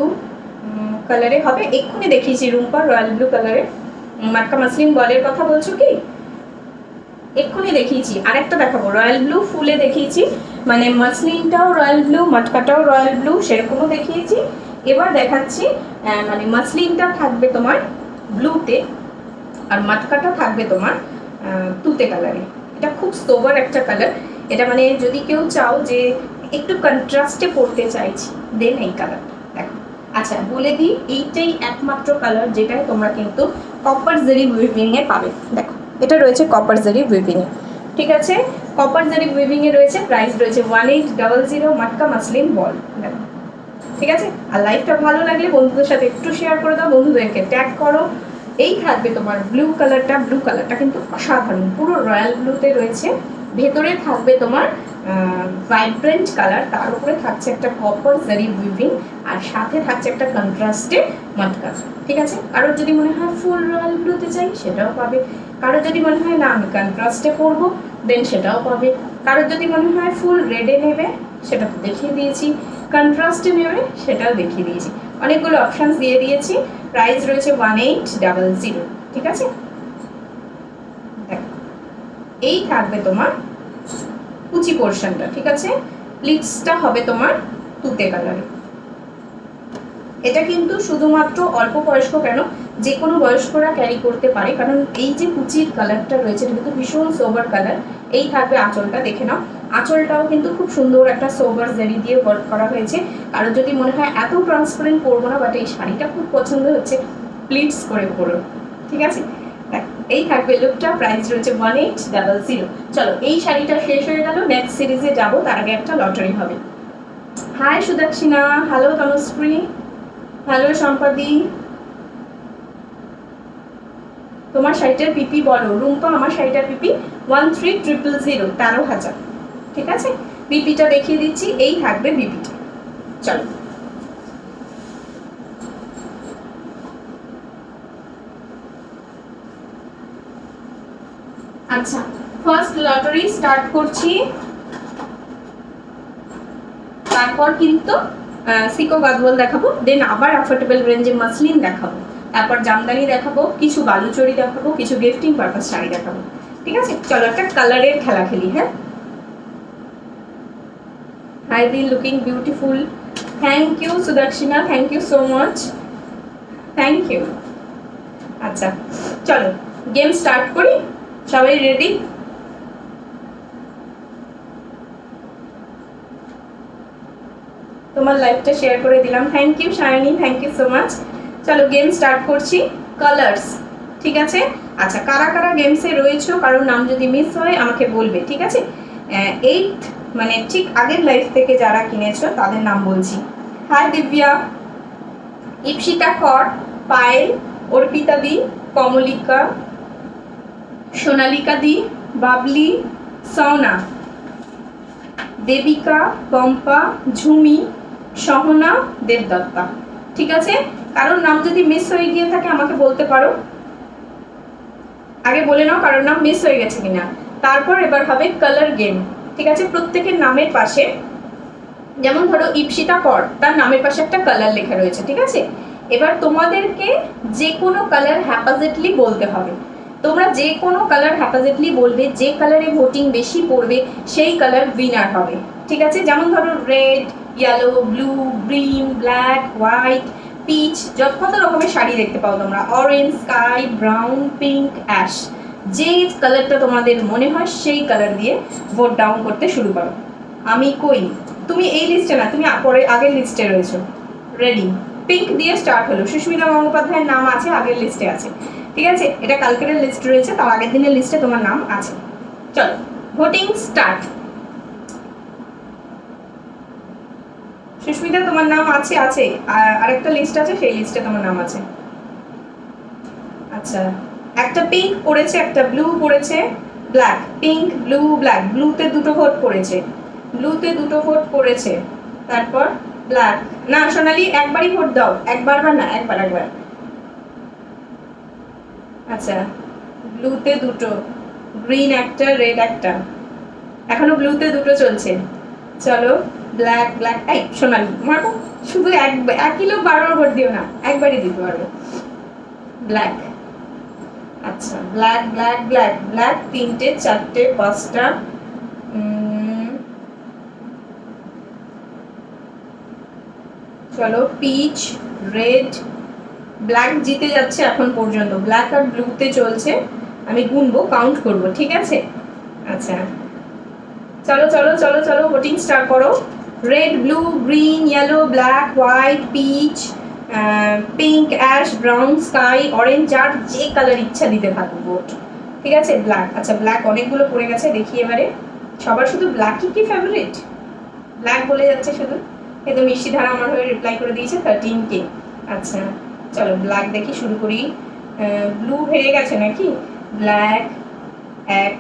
কালারে হবে, এক্ষুনি দেখিয়েছি রুম্পা, রয়্যাল ব্লু কালারে। মাটকা মাসলিন বলের কথা বলছো কি? এক্ষুনি দেখিয়েছি, আরেকটা দেখাবো রয়্যাল ব্লু ফুলে দেখিয়েছি, মানে মাসলিনটাও রয়্যাল ব্লু, মাটকাটাও রয়্যাল ব্লু, সেরকমও দেখিয়েছি। এবার দেখাচ্ছি মানে মাসলিনটা থাকবে তোমার ব্লুতে, আর মাটকাটা থাকবে তোমার তুতে কালারে। এটা খুব সোবার একটা কালার, এটা মানে যদি কেউ চাও যে একটু কন্ট্রাস্টে পড়তে চাইছি, দেন এই কালারটা দেখো, আচ্ছা বলে দিই, এইটাই একমাত্র কালার যেটাই তোমরা কিন্তু কপার জারি উইভিংয়ে পাবে। দেখো এটা রয়েছে কপার জারি উইভিংয়ে, ঠিক আছে। কপার জারি উইভিংয়ে রয়েছে, প্রাইস রয়েছে 1800 মাটকা মাসলিন বল। দেখো ঠিক আছে। আর লাইভটা ভালো লাগলে বন্ধুদের সাথে একটু শেয়ার করে দাও, বন্ধুদেরকে ট্যাগ করো। এই থাকবে তোমার ব্লু কালারটা কিন্তু অসাধারণ, পুরো রয়্যাল ব্লুতে রয়েছে। ভেতরে থাকবে তোমার ভাইব্রেন্ট কালার, তার উপরে থাকছে একটা কপার জারি উইভিং, আর সাথে থাকছে একটা কন্ট্রাস্টে মাটকা, ঠিক আছে। কারোর যদি মনে হয় ফুল রয়্যাল ব্লুতে চাই সেটাও পাবে, কারোর যদি মনে হয় না আমি কন্ট্রাস্টে করবো দেন সেটাও পাবে, কারোর যদি মনে হয় ফুল রেডে নেবে সেটা তো দেখিয়ে দিয়েছি, কন্ট্রাস্টে নেবে সেটাও দেখিয়ে দিয়েছি, অনেকগুলো অপশানস দিয়ে দিয়েছি। প্রাইস রয়েছে 1800, ঠিক আছে। দেখো এই থাকবে তোমার কুচি পোর্শনটা, ঠিক আছে। প্লিটসটা হবে তোমার তুতে কালারে। এটা কিন্তু শুধুমাত্র অল্প বয়স্ক কেন, যে কোনো বয়স্করা ক্যারি করতে পারে, কারণ এই যে কুচির কালারটা রয়েছে এটা কিন্তু ভীষণ সোবার কালার। এই থাকবে আঁচলটা, দেখে নাও আঁচলটাও কিন্তু খুব সুন্দর একটা সোবার জারি দিয়ে ওয়ার্ক করা হয়েছে। কারণ যদি মনে হয় এত ট্রান্সপারেন্ট করবো না, বাট এই শাড়িটা খুব পছন্দ হচ্ছে, প্লিটস করে পরো, ঠিক আছে। এই থাকবে লুকটা, প্রাইস রয়েছে 1800। চলো এই শাড়িটা শেষ হয়ে গেল, নেক্সট সিরিজে যাব, তার আগে একটা লটারি হবে। Hi Sudakshina, hello Tanushree, hello সম্পাদি। তোমার শাড়িটার পিপি বলো। রুম্পা আমার শাড়িটার পিপি 1300, 13,000, ঠিক আছে। বিপিটা দেখিয়ে দিচ্ছি, এই থাকবে বিপিটা। চলো আচ্ছা, ফার্স্ট লটারি স্টার্ট করছি, তারপর কিন্তু সিকো গাদওয়াল দেখাবো, দেন আবার অ্যাফোর্ডেবল রেঞ্জে মাসলিন দেখাবো, তারপর জামদানি দেখাবো, কিছু বালুচরি দেখাবো, কিছু গিফটিং পারপাস শাড়ি দেখাবো, ঠিক আছে। চলো একটা কালারের খেলা খেলি। হ্যাঁ, হাই দি looking beautiful, thank you Sudakshina, thank you so much, thank you. আচ্ছা চলো গেম স্টার্ট করি, সবাই রেডি? তোমার লাইভটা শেয়ার করে দিলাম, thank you Shayani, thank you so much. চলো গেম স্টার্ট করছি, কালার্স, ঠিক আছে। আচ্ছা কারা কারা গেমসে রয়েছো, কারোর নাম যদি মিস হয় আমাকে বলবে, ঠিক আছে। 8 মানে ঠিক আগের লাইভ থেকে যারা কিনেছো তাদের নাম বলছি। হাই দিব্যা, ইপসিতা কর, পায়েল, অর্পিতা দি, কমলিকা, সোনালিকা দি, বাবলি, সওনা, দেবিকা, পম্পা, ঝুমি, সহনা, দেবদত্তা, ঠিক আছে। কারোর নাম যদি মিস হয়ে গিয়ে থাকে আমাকে বলতে পারো, আগে বলে নাও কারোর নাম মিস হয়ে গেছে কিনা। তারপর এবার হবে কালার গেম, ঠিক আছে। প্রত্যেকের নামের পাশে, যেমন ধরো ইপসিতা কর, তার নামের পাশে একটা কালার লেখা রয়েছে, ঠিক আছে। এবার তোমাদেরকে যে কোনো কালার হ্যাপাজেটলি বলতে হবে, তোমরা যে কোনো কালার হ্যাপাজেটলি বলবে, যে কালারে ভোটিং বেশি পড়বে সেই কালার উইনার হবে, ঠিক আছে। যেমন ধরো red, yellow, blue, green, black, white, peach, কত রকমের শাড়ি দেখতে পাও তোমরা, orange, sky, brown, pink, ash, যে কালারটা তোমাদের মনে হয় সেই কালার দিয়ে ভোট ডাউন করতে শুরু করো। আমি কই, তুমি এই লিস্টে না, তুমি পরে আগের লিস্টে রয়েছো। রেডি? পিঙ্ক দিয়ে স্টার্ট হলো, সুস্মিতা গঙ্গোপাধ্যায়ের নাম আছে, আগের লিস্টে আছে, ঠিক আছে। এটা কালকের লিস্ট রয়েছে, তার আগের দিনের লিস্টে তোমার নাম আছে। চলো ভোটিং স্টার্ট। সুস্মিতা তোমার নাম আছে, আছে, আরেকটা লিস্ট আছে, সেই লিস্টে তোমার নাম আছে। আচ্ছা একটা পিঙ্ক পড়েছে, একটা ব্লু পড়েছে, ব্ল্যাক, পিঙ্ক, ব্লু, ব্ল্যাক, ব্লুতে দুটো ভোট পড়েছে, ব্লুতে দুটো ভোট পড়েছে, তারপর ব্ল্যাক, না সোনালি একবারই ভোট দাও, একবার বা না একবার, একবার। আচ্ছা ব্লুতে দুটো, গ্রিন একটা, রেড একটা, এখনো ব্লুতে দুটো চলছে। চলো ব্ল্যাক, ব্ল্যাক, এই সোনালি মারবো, শুধু একই লোক বারবার ভোট দিও না, একবারই দিতে পারবো। ব্ল্যাক, আচ্ছা ব্ল্যাক, ব্ল্যাক, ব্ল্যাক, ব্ল্যাক, তিনটে, চারটে, পাঁচটা, চলো পিচ, রেড, ব্ল্যাক জিতে যাচ্ছে এখন পর্যন্ত, ব্ল্যাক আর ব্লুতে চলছে, আমি গুনবো, কাউন্ট করব, ঠিক আছে। আচ্ছা চলো চলো চলো চলো ভোটিং স্টার্ট করো। Red, blue, green, yellow, black, white, peach, pink, ash, brown, sky, orange, যার যে কালার ইচ্ছা দিতে থাকো বোট। ঠিক আছে, ব্ল্যাক। আচ্ছা, ব্ল্যাক অনেকগুলো পড়ে গেছে, দেখি এবারে। সবার শুধু ব্ল্যাকই কি ফেভারিট? ব্ল্যাক বলে যাচ্ছে শুধু। কিন্তু মিষ্টি ধারা আমার হয়ে রিপ্লাই করে দিয়েছে 13K। আচ্ছা চলো ব্ল্যাক দেখি, শুরু করি। ব্লু হেরে গেছে নাকি? ব্ল্যাক 1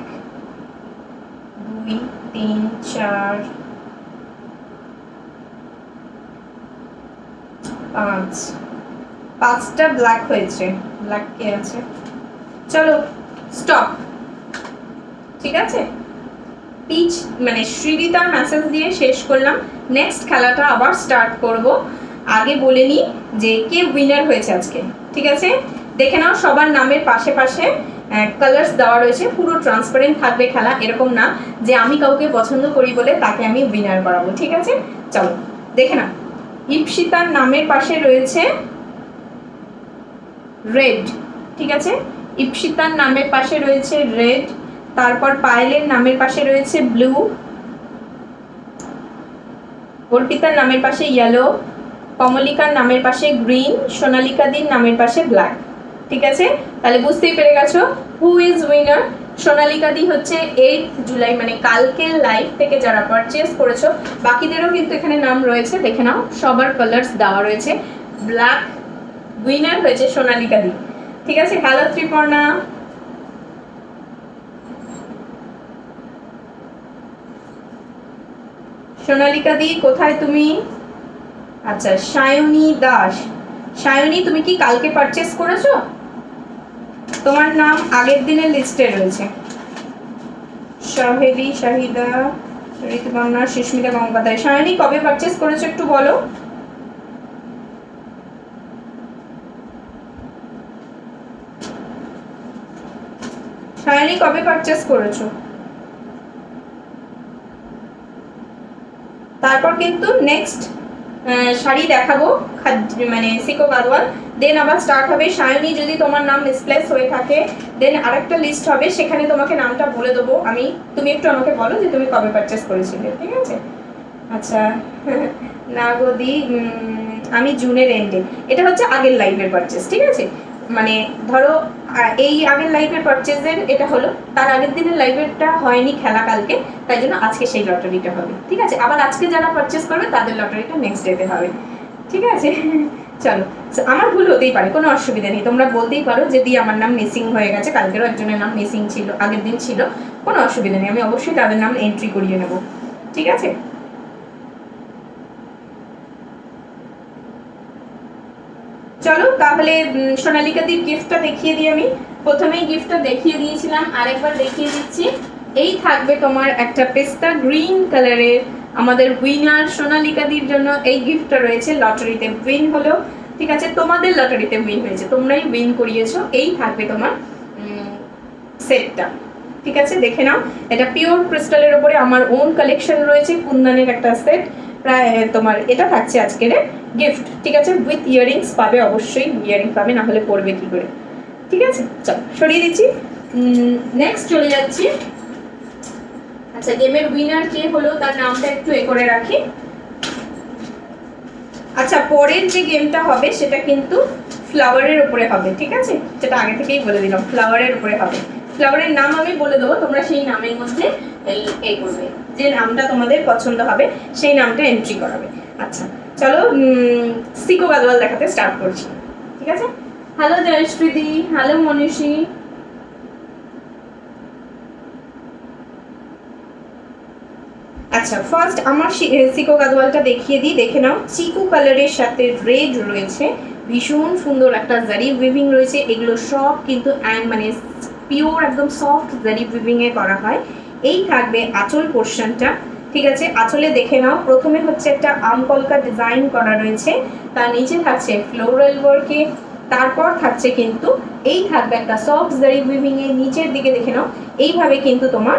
2 3 4 5, 5টা ব্ল্যাক হয়েছে। ব্ল্যাক কে আছে? চলো স্টপ। ঠিক আছে, পিচ মানে শ্রীরিতার মেসেজ দিয়ে শেষ করলাম। নেক্সট খেলাটা আবার স্টার্ট করব। আগে বলে নিই যে কে উইনার হয়েছে আজকে। ঠিক আছে, দেখে নাও সবার নামের পাশে পাশে কালার্স দেওয়া রয়েছে। পুরো ট্রান্সপারেন্ট থাকবে খেলা, এরকম না যে আমি কাউকে পছন্দ করি বলে তাকে আমি উইনার করাবো। ঠিক আছে, চলো দেখে নাও। ইপসিতার নামের পাশে রয়েছে রেড। ঠিক আছে, ইপসিতার নামের পাশে রয়েছে রেড। তারপর পায়েলের নামের পাশে রয়েছে ব্লু, অর্পিতার নামের পাশে ইয়েলো, কমলিকার নামের পাশে গ্রিন, সোনালিকাদির নামের পাশে ব্ল্যাক। ঠিক আছে, তাহলে বুঝতেই পেরে গেছো হু ইজ উইনার। সোনালিকাদি হচ্ছে 8 জুলাই মানে কালকের লাইভ থেকে যারা পারচেজ করেছো, বাকিদেরও কিন্তু এখানে নাম রয়েছে, দেখে নাও সবার কালার্স দেওয়া রয়েছে। ব্ল্যাক উইনার হয়েছে সোনালিকাদি। ঠিক আছে, হ্যালো ত্রিপর্ণা। সোনালিকা দি কোথায় তুমি? আচ্ছা, সায়নী দাস। সায়নী, তুমি কি কালকে পারচেস করেছো? তোমার নাম আগের দিনের লিস্টে রয়েছে। শাহেদি, শাহিদা, ঋতুপর্ণা, সুস্মিতা গঙ্গোপাধ্যায়। সায়নী কবে পারচেস করেছো একটু বলো। সায়নী কবে পারচেস করেছো? তারপর কিন্তু নেক্সট শাড়ি দেখাবো, মানে সিকো গাদওয়াল, দেন আবার স্টার্ট হবে। সায়নী, যদি তোমার নাম মিসপ্লেস হয়ে থাকে দেন আরেকটা লিস্ট হবে, সেখানে তোমাকে নামটা বলে দেবো আমি। তুমি একটু আমাকে বলো যে তুমি কবে পারচেস করেছিলে। ঠিক আছে, আচ্ছা না গদি, আমি জুনের এন্ডে। এটা হচ্ছে আগের লাইভের পারচেস। ঠিক আছে, মানে ধরো এই আগের লাইভের পারচেজের এটা হলো, তার আগের দিনের লাইভেরটা হয়নি খেলা কালকে, তাই জন্য আজকে সেই লটারিটা হবে। ঠিক আছে, আবার আজকে যারা পারচেস করবে তাদের লটারিটা নেক্সট ডেতে হবে। ঠিক আছে, চলো। আমার ভুল হতেই পারে, কোনো অসুবিধা নেই, তোমরা বলতেই পারো যে দি আমার নাম মিসিং হয়ে গেছে, কালকেরও একজনের নাম মিসিং ছিল, আগের দিন ছিল, কোনো অসুবিধা নেই, আমি অবশ্যই তাদের নাম এন্ট্রি করিয়ে নেব। ঠিক আছে, চলো তাহলে সোনালিকা দির গিফটটা দেখিয়ে দিই। আমি প্রথমেই গিফটটা দেখিয়ে দিয়েছিলাম, আরেকবার দেখিয়ে দিচ্ছি। এই থাকবে তোমার একটা পেস্তা গ্রিন কালারের আমাদের উইনার সোনালিকা দির জন্য এই গিফটটা রয়েছে। লটারিতে উইন হলো, ঠিক আছে, তোমাদের লটারিতে উইন হয়েছে, তোমরাই উইন করিয়েছো। এই থাকবে তোমার সেটটা। ঠিক আছে, দেখে নাও, এটা পিওর ক্রিস্টালের উপরে আমার ওন কালেকশন রয়েছে, কুন্দনের একটা সেট, প্রায় তোমার এটা থাকছে আজকের গিফট। ঠিক আছে, উইথ ইয়ারিংস পাবে, অবশ্যই ইয়ারিং পাবে, না হলে পরবে কি করে। ঠিক আছে, চল সরিয়ে দিচ্ছি, নেক্সট চলে যাচ্ছি। আচ্ছা, গেমের উইনার কে হলো তার নামটা একটু এ করে রাখি। আচ্ছা, পরের যে গেমটা হবে সেটা কিন্তু ফ্লাওয়ারের উপরে হবে। ঠিক আছে, সেটা আগে থেকেই বলে দিলাম, ফ্লাওয়ারের উপরে হবে। ফ্লাওয়ারের নাম আমি বলে দেবো, তোমরা সেই নামের মধ্যে এই করবে, যে নামটা তোমাদের পছন্দ হবে সেই নামটা এন্ট্রি করাবে। আচ্ছা চলো, সিকো গাদওয়াল দেখাতে স্টার্ট করছি। ঠিক আছে, হ্যালো জয়শ্রীদি, হ্যালো মনীষী। আচ্ছা, ফার্স্ট আমার সিকো গাদওয়ালটা দেখিয়ে দিই, দেখে নাও। চিকু কালারের সাথে রেড রয়েছে, ভীষণ সুন্দর একটা জারি উইভিং রয়েছে। এগুলো সব কিন্তু মানে পিওর একদম সফট জারি উইভিং এ করা হয়। এই থাকবে আঁচল পোর্শনটা। ঠিক আছে, আঁচলে দেখে নাও, প্রথমে হচ্ছে একটা আমকলকা ডিজাইন করা রয়েছে, তার নিচে থাকছে ফ্লোরাল ওয়ার্কে, তারপর থাকছে কিন্তু এই থাকবে একটা সফট জারি উইভিং এর নিচের দিকে দেখে নাও, এইভাবে কিন্তু তোমার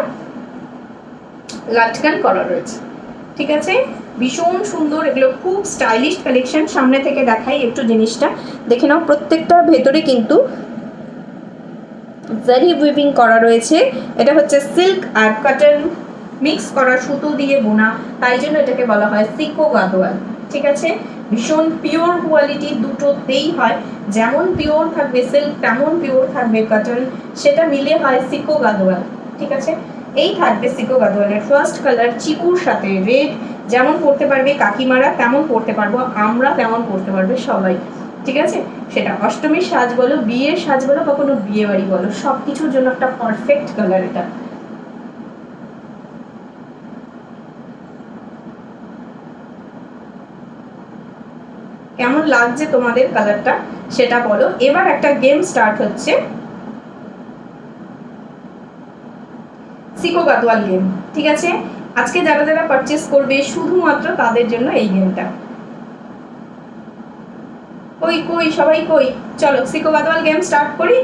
লাটকান করা রয়েছে। ঠিক আছে, ভীষণ সুন্দর, এগুলো খুব স্টাইলিশ কালেকশন। সামনে থেকে দেখাই একটু জিনিসটা, দেখে নাও, প্রত্যেকটার ভেতরে কিন্তু জারি উইভিং করা রয়েছে। এটা হচ্ছে সিল্ক আর কটন মিক্স করা সুতো দিয়ে বোনা, তাই জন্য এটাকে বলা হয় সিকো গাদওয়াল। ঠিক আছে, ভীষণ পিওর কোয়ালিটি, দুটোতেই হয়, যেমন পিওর থাকবে সিল্ক তেমন পিওর থাকবে কটন, সেটা মিলে হয় সিকো গাদোয়াল। ঠিক আছে, এই থাকবে সিকো গাদোয়ালের ফার্স্ট কালার চিকুর সাথে রেড। যেমন পড়তে পারবে কাকিমারা তেমন পড়তে পারবো আমরা, তেমন পড়তে পারবে সবাই। ঠিক আছে, সেটা অষ্টমীর সাজ বলো, বিয়ের সাজ বলো, বা কোনো বিয়ে বাড়ি বলো, সব কিছুর জন্য একটা পারফেক্ট কালার এটা। কেমন লাগছে তোমাদের কালারটা সেটা বলো। এবার একটা গেম স্টার্ট হচ্ছে, সিকো গাদোয়াল গেম। ঠিক আছে, আজকে যারা যারা পারচেস করবে শুধুমাত্র তাদের জন্য এই গেমটা। কই কই সবাই কই, চলো সিকো গাদোয়াল গেম স্টার্ট করি।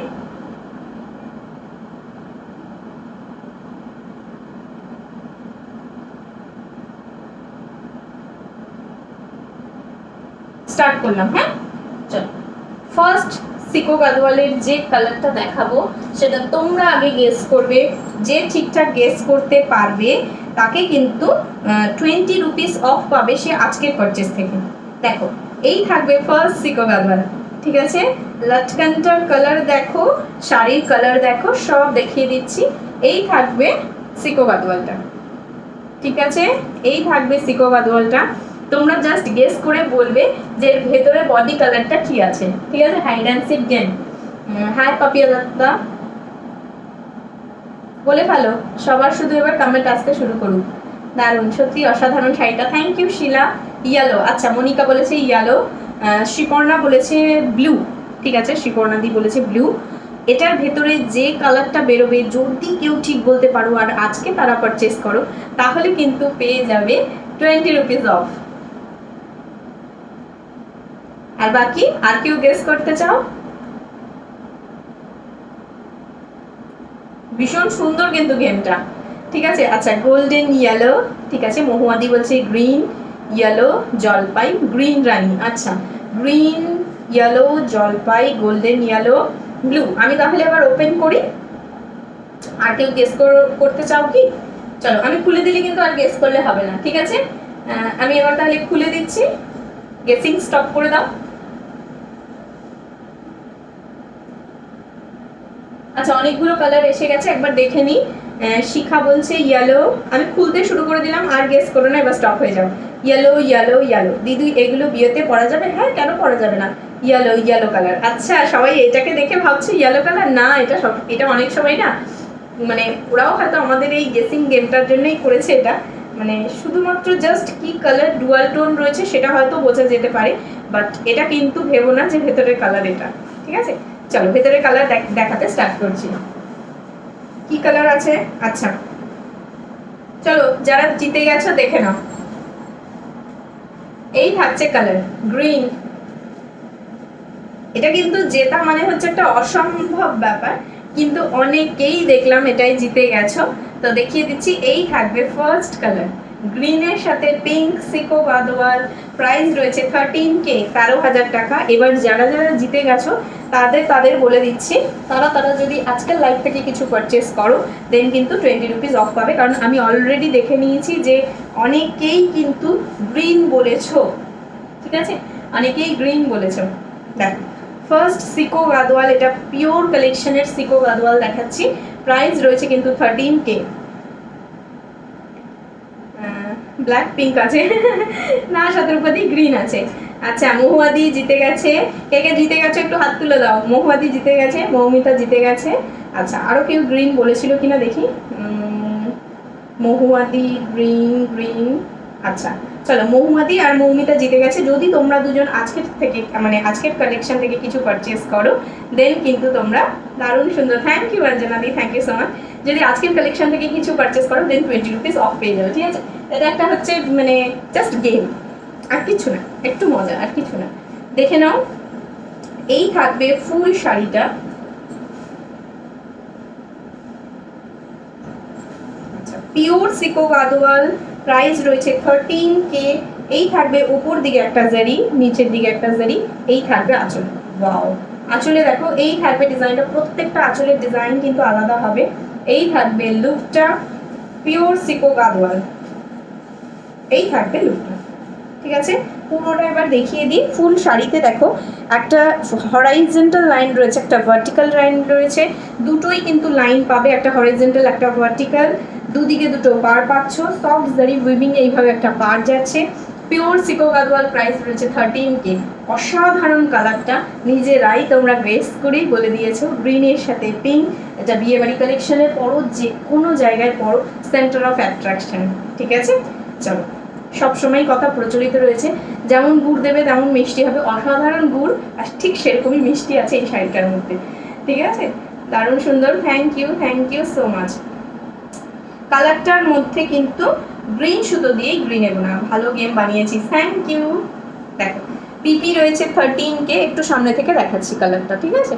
স্টার্ট করলাম, হ্যাঁ চলো। ফার্স্ট সিকো গাদোয়ালের যে কালারটা দেখাবো সেটা তোমরা আগে গেস করবে। যে ঠিকঠাক গেস করতে পারবে তাকে কিন্তু 20 রুপিস অফ পাবে সে আজকের পারচেস থেকে। দেখো এই থাকবে ফার্স্ট সিকো গাদোয়াল। ঠিক আছে, লটকানটার কালার দেখো, শাড়ির কালার দেখো, সব দেখিয়ে দিচ্ছি। এই থাকবে সিকো গাদোয়ালটা। ঠিক আছে, এই থাকবে সিকো গাদোয়ালটা। তোমরা জাস্ট গেস করে বলবে যে ভেতরে বডি কালারটা কি আছে। ঠিক আছে, হাইড অ্যান্ড সিক গেম। হ্যাঁ পাপিয়া দত্তা বলে ফেলো, সবার শুধু এবার কমেন্ট আসতে শুরু করুন। দারুণ, সত্যি অসাধারণ শাড়িটা, থ্যাংক ইউ শিলা। ইয়েলো, আচ্ছা মনিকা বলেছে ইয়েলো, শ্রীপর্ণা বলেছে ব্লু। ঠিক আছে, শ্রীপর্ণা দি বলেছে ব্লু। এটার ভেতরে যে কালারটা বেরোবে যদি কেউ ঠিক বলতে পারো আর আজকে তারা পারচেস করো তাহলে কিন্তু পেয়ে যাবে 20 রুপিস অফ। আর বাকি আর কেউ গেস করতে চাও? ভীষণ সুন্দর কিন্তু গেমটা। ঠিক আছে, আচ্ছা গোল্ডেন ইয়েলো। ঠিক আছে, মহুয়াদি বলছে গ্রিন ইয়েলো জলপাই, গ্রিন রানী। আচ্ছা গ্রিন ইয়েলো জলপাই গোল্ডেন ইয়েলো ব্লু। আমি তাহলে এবার ওপেন করি, আর কেউ গেস করতে চাও কি? চলো আমি খুলে দিলে কিন্তু আর গেস করলে হবে না। ঠিক আছে, আমি এবার তাহলে খুলে দিচ্ছি, গেসিং স্টপ করে দাও। আচ্ছা অনেকগুলো কালার এসে গেছে, একবার দেখে নিই। শিখা বলছে ইয়েলো, আমি খুলতে শুরু করে দিলাম, আর গেস করো না, এবার স্টপ হয়ে যাও। ইয়েলো ইয়েলো ইয়েলো, দিদি এগুলো বিয়েতে পরা যাবে? হ্যাঁ কেন পরা যাবে না, ইয়েলো ইয়েলো কালার। আচ্ছা সবাই এটাকে দেখে ভাবছো ইয়েলো কালার, না এটা সব, এটা অনেক সময় না মানে ওরাও হয়তো আমাদের এই গেসিং গেমটার জন্যই করেছে এটা, মানে শুধুমাত্র জাস্ট কি কালার ডুয়াল টোন রয়েছে সেটা হয়তো বোঝা যেতে পারে, বাট এটা কিন্তু ভেবো না যে ভেতরের কালার এটা। ঠিক আছে, চলো ভেতরের কালার দেখাতে স্টার্ট করছি। কি কালার আছে? আচ্ছা চলো যারা জিতে গেছো দেখে নাও। এই থাকছে কালার গ্রিন। এটা কিন্তু জেতা মানে হচ্ছে একটা অসম্ভব ব্যাপার, কিন্তু অনেকেই দেখলাম এটাই জিতে গেছো। তো দেখিয়ে দিচ্ছি, এই থাকবে ফার্স্ট কালার গ্রিনের সাথে পিঙ্ক সিকো গাদোয়াল। প্রাইস রয়েছে 13K, 13,000 টাকা। এবার যারা যারা জিতে গেছো তাদের বলে দিচ্ছি, তারা যদি আজকের লাইভ থেকে কিছু পারচেস করো দেন কিন্তু 20 রুপিস অফ পাবে, কারণ আমি অলরেডি দেখে নিয়েছি যে অনেকেই কিন্তু গ্রিন বলেছো। ঠিক আছে, অনেকেই গ্রিন বলেছো। দেখো ফার্স্ট সিকো গাদোয়াল, এটা পিওর কালেকশনের সিকো গাদোয়াল দেখাচ্ছি। প্রাইস রয়েছে কিন্তু 13K। ব্ল্যাক পিঙ্ক আছে না, শতরূপাদি গ্রিন আছে। আচ্ছা মহুয়াদি জিতে গেছে। কে কে জিতে গেছে একটু হাত তুলে দাও। মহুয়াদি জিতে গেছে, মৌমিতা জিতে গেছে। আচ্ছা আরও কেউ গ্রিন বলেছিল কিনা দেখি। মহুয়াদি গ্রিন গ্রিন। আচ্ছা চলো মহুয়াদি আর মৌমিতা জিতে গেছে। যদি তোমরা দুজন আজকের থেকে মানে আজকের কালেকশন থেকে কিছু পারচেস করো দেন কিন্তু তোমরা, দারুণ সুন্দর, থ্যাংক ইউ অঞ্জনাদি, থ্যাংক ইউ সো মাচ। যদি আজকের কালেকশন থেকে কিছু পারচেস করো দেন 20 রুপিস অফ পেয়ে যাবে। ঠিক আছে, এটা একটা হচ্ছে মানে জাস্ট গেম, আর কিছু না, একটু মজা, আর কিছু না। দেখে নাও, এই থাকবে ফুল শাড়িটা। আচ্ছা পিওর সিকো গাদোয়াল, প্রাইস রয়েছে 13K। এই থাকবে উপর দিকে একটা জারি, নিচের দিকে একটা জারি, এই থাকবে আঁচল। ওয়াও, আঁচলে দেখো এই থাকবে ডিজাইনটা, প্রত্যেকটা আঁচলের ডিজাইন কিন্তু আলাদা হবে। এই থাকবে লুকটা, পিওর সিকো গাদোয়াল, এই থাকবে লুকটা। ঠিক আছে, পুরোটা এবার দেখিয়ে দিই। ফুল শাড়িতে দেখো একটা হরাইজন্টাল লাইন রয়েছে, একটা ভার্টিক্যাল লাইন রয়েছে, দুটোই কিন্তু লাইন পাবে, একটা হরাইজন্টাল একটা ভার্টিক্যাল, দুদিকে দুটো পার পাচ্ছ। সফট জারি উইভিং এইভাবে একটা পার যাচ্ছে। পিওর সিকো গাদওয়াল, প্রাইস রয়েছে 13K। অসাধারণ কালারটা, নিজেরাই তোমরা গ্রেস করেই বলে দিয়েছো, গ্রিনের সাথে পিঙ্ক। এটা বিয়েবাড়ি কালেকশনে পরো, যে কোনো জায়গায় পরো, সেন্টার অফ অ্যাট্রাকশন। ঠিক আছে, চলো। সবসময় কথা প্রচলিত রয়েছে, যেমন গুড় দেবে তেমন মিষ্টি হবে। অসাধারণ গুড় আর ঠিক সেরকমই মিষ্টি আছে এই শাড়িটার মধ্যে। ঠিক আছে, দারুণ সুন্দর। Thank you so much. কালারটার মধ্যে কিন্তু গ্রিন সুতো দিয়েই গ্রিন এগোনা, ভালো গেম বানিয়েছি, থ্যাংক ইউ। দেখো পিপি রয়েছে 13K, একটু সামনে থেকে দেখাচ্ছি কালারটা। ঠিক আছে,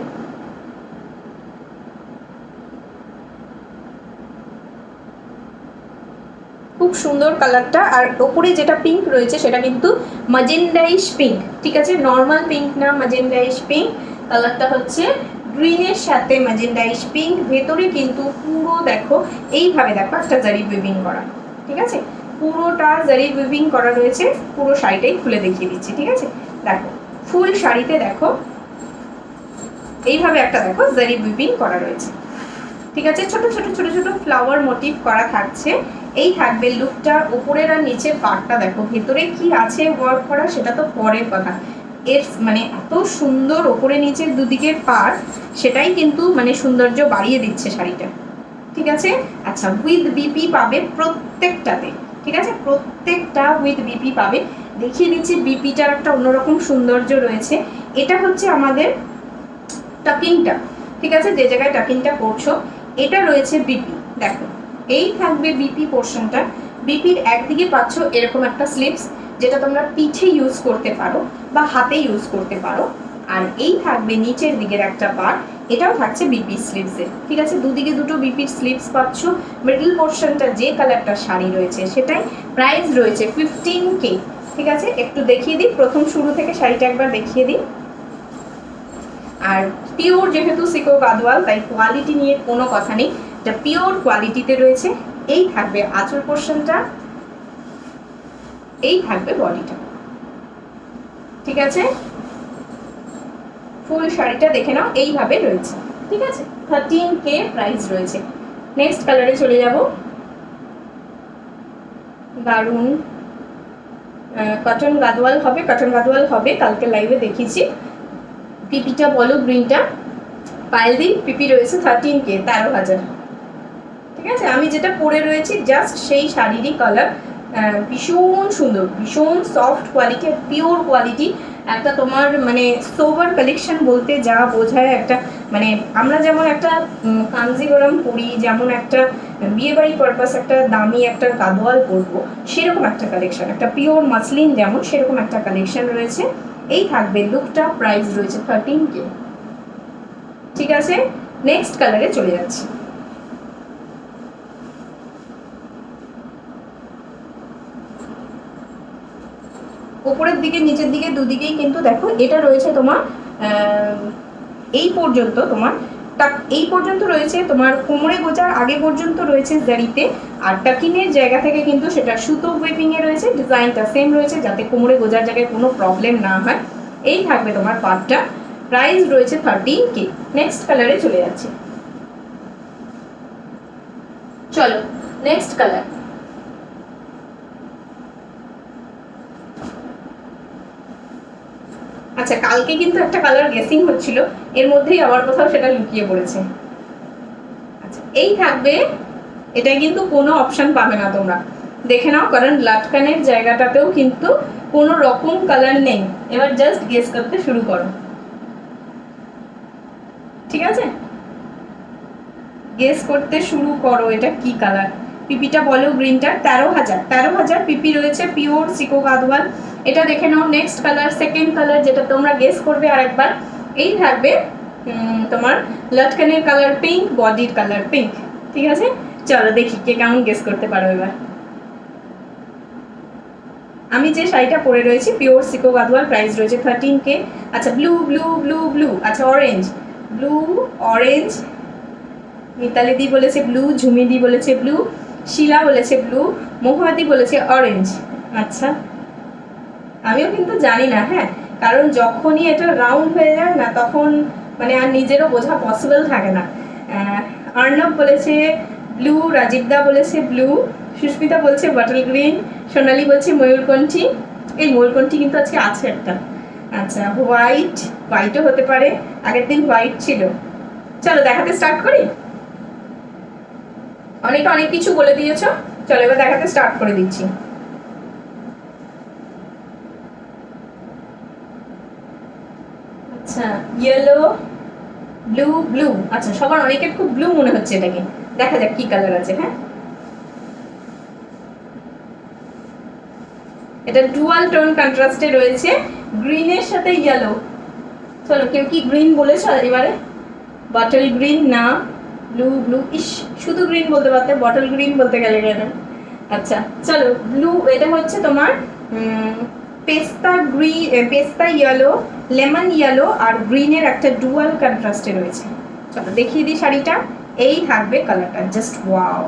খুব সুন্দর কালারটা। আর ওপরে যেটা পিঙ্ক রয়েছে সেটা কিন্তু ম্যাজেন্ডাইশ পিঙ্ক। ঠিক আছে, নর্মাল পিঙ্ক না, ম্যাজেন্ডাইশ পিঙ্ক। কালারটা হচ্ছে গ্রিনের সাথে ম্যাজেন্ডাইশ পিঙ্ক। ভেতরে কিন্তু পুরো দেখো এইভাবে, দেখো একটা জারি উইভিং করা। ঠিক আছে, পুরোটা জারি উইভিং করা রয়েছে। পুরো শাড়িটাই খুলে দেখিয়ে দিচ্ছি। ঠিক আছে, দেখো ফুল শাড়িতে দেখো এইভাবে একটা দেখো জারি উইভিং করা রয়েছে। ঠিক আছে, ছোট ছোট ছোট ছোট ফ্লাওয়ার মোটিভ করা থাকছে। এই থাকবে লুকটা। উপরের আর নিচের পার্টটা দেখো, ভেতরে কি আছে ওয়ার্ক করা সেটা তো পরের কথা। এর মানে এত সুন্দর ওপরে নিচের দুদিকের পার্ট, সেটাই কিন্তু মানে সৌন্দর্য বাড়িয়ে দিচ্ছে শাড়িটা। ঠিক আছে, আচ্ছা উইথ বিপি পাবে প্রত্যেকটাতে। ঠিক আছে, প্রত্যেকটা উইথ বিপি পাবে। দেখিয়ে দিচ্ছি, বিপিটার একটা অন্যরকম সৌন্দর্য রয়েছে। এটা হচ্ছে আমাদের টাকিংটা। ঠিক আছে, যে জায়গায় টাকিংটা করছো এটা রয়েছে বিপি। দেখো এই থাকবে বিপি পোর্শনটা। বিপির একদিকে পাচ্ছ এরকম একটা স্লিপস, যেটা তোমরা পিঠে ইউজ করতে পারো বা হাতে ইউজ করতে পারো। আর এই থাকবে নিচের দিকের একটা পার্ট, এটাও থাকছে বিপি স্লিপসের। ঠিক আছে, দুদিকে দুটো বিপির স্লিপস পাচ্ছ। মিডল পোর্শনটা যে কালারটা শাড়ি রয়েছে সেটাই। প্রাইস রয়েছে 15K। ঠিক আছে, একটু দেখিয়ে দিই, প্রথম শুরু থেকে শাড়িটা একবার দেখিয়ে দিই। আর পিওর যেহেতু সিকো গাদওয়াল, তাই কোয়ালিটি নিয়ে কোনো কথা নেই, এটা পিওর কোয়ালিটিতে রয়েছে। এই থাকবে আঁচল পোর্শনটা, এই থাকবে বডিটা। ঠিক আছে, ফুল শাড়িটা দেখে নাও, এইভাবে রয়েছে। ঠিক আছে, 13K প্রাইস রয়েছে। নেক্সট কালারে চলে যাব। দারুন কটন গাদওয়াল হবে, কটন গাদওয়াল হবে, কালকে লাইভে দেখিয়েছি। পিপিটা বলো গ্রিনটা, পাইলদি পিপি রয়েছে 13K, 13,000। ঠিক আছে, আমি যেটা পরে রয়েছি জাস্ট সেই শাড়িরই কালার। ভীষণ সুন্দর, ভীষণ সফট কোয়ালিটি, পিওর কোয়ালিটি। একটা তোমার মানে সোভার কালেকশন বলতে যা বোঝায়, একটা মানে আমরা যেমন একটা কাঞ্জিগরম পরি, যেমন একটা বিয়েবাড়ি পারপাস একটা দামি একটা গাদওয়াল পরবো, সেরকম একটা কালেকশন। একটা পিওর মাসলিন যেমন, সেরকম একটা কালেকশন রয়েছে। এই থাকবে লুকটা, প্রাইস রয়েছে 13K। ঠিক আছে, নেক্সট কালারে চলে যাচ্ছি। উপরের দিকে নিচের দিকে দুদিকেই কিন্তু দেখো এটা রয়েছে তোমার এই পর্যন্ত, তোমার এই পর্যন্ত রয়েছে তোমার কোমরে গোজার আগে পর্যন্ত রয়েছে জারিতে। আর টাকিনের জায়গা থেকে কিন্তু সেটা সুতো উইভিং এ রয়েছে। ডিজাইনটা সেম রয়েছে, যাতে কোমরে গোজার জায়গায় কোনো প্রবলেম না হয়। এই থাকবে তোমার পার্টটা। প্রাইস রয়েছে 13K। নেক্সট কালারে চলে যাচ্ছে। চলো নেক্সট কালার। আচ্ছা, কালকে কিন্তু একটা কালার গেসিং হচ্ছিল, এর মধ্যেই আবার কোথাও সেটা লুকিয়ে পড়েছে। আচ্ছা, এই থাকবে। এটা কিন্তু কোনো অপশন পাবে না তোমরা, দেখে নাও, কারণ লাটকানের জায়গাটাতেও কিন্তু কোনো রকম কালার নেই। এবার জাস্ট গেস করতে শুরু করো। ঠিক আছে, গেস করতে শুরু করো এটা কি কালার। পিপিটা বলো গ্রিনটা। 13,000 পিপি রয়েছে, পিওর সিকো গাদওয়াল। এটা দেখে নাও। নেক্সট কালার, সেকেন্ড কালার, যেটা তোমরা গেস করবে আরেকবার। এই থাকবে তোমার লটকানের কালার পিঙ্ক, বডির কালার পিঙ্ক। ঠিক আছে, চলো দেখি কে কেমন গেস করতে পারো এবার। আমি যে শাড়িটা পরে রয়েছি পিওর সিকো গাদওয়াল, প্রাইস রয়েছে 13K। আচ্ছা, ব্লু ব্লু ব্লু ব্লু, আচ্ছা অরেঞ্জ, ব্লু অরেঞ্জ। মিতালি দি বলেছে ব্লু, ঝুমি দি বলেছে ব্লু, শিলা বলেছে ব্লু, মহুয়াদি বলেছে অরেঞ্জ। আচ্ছা, আমিও কিন্তু জানি না, হ্যাঁ, কারণ যখনই এটা রাউন্ড হয়ে যায় না তখন মানে আর নিজেরও বোঝা পসিবল থাকে না। অর্ণব বলেছে ব্লু, রাজীবদা বলেছে ব্লু, সুস্মিতা বলছে বটল গ্রিন, সোনালি বলছে ময়ূরকণ্ঠী। এই ময়ূরকণ্ঠী কিন্তু আজকে আছে একটা। আচ্ছা, হোয়াইটও হতে পারে, আগের দিন হোয়াইট ছিল। চলো দেখাতে স্টার্ট করি। অনেকে অনেক কিছু বলে দিয়েছো, চলো এবার দেখাতে স্টার্ট করে দিচ্ছি। আচ্ছা, ইয়েলো, ব্লু, ব্লু। আচ্ছা, সবার অনেকের খুব ব্লু মনে হচ্ছে এটাকে। দেখা যাক কি কালার আছে। হ্যাঁ, এটা ডুয়াল টোন কন্ট্রাস্টে রয়েছে, গ্রিনের সাথে ইয়েলো। চলো, কেউ কি গ্রিন বলেছো এবারে? বটল গ্রিন না, ব্লু, ব্লু। ইস, শুধু গ্রিন বলতে পারতে, বটল গ্রিন বলতে গেলে কেন? আচ্ছা চলো, ব্লু, এটা হচ্ছে তোমার পেস্তা গ্রিন, পেস্তা ইয়েলো, লেমন ইয়েলো আর গ্রিনের একটা ডুয়াল কন্ট্রাস্টে রয়েছে। চলো দেখিয়ে দিই শাড়িটা। এই থাকবে কালারটা, জাস্ট ওয়াও।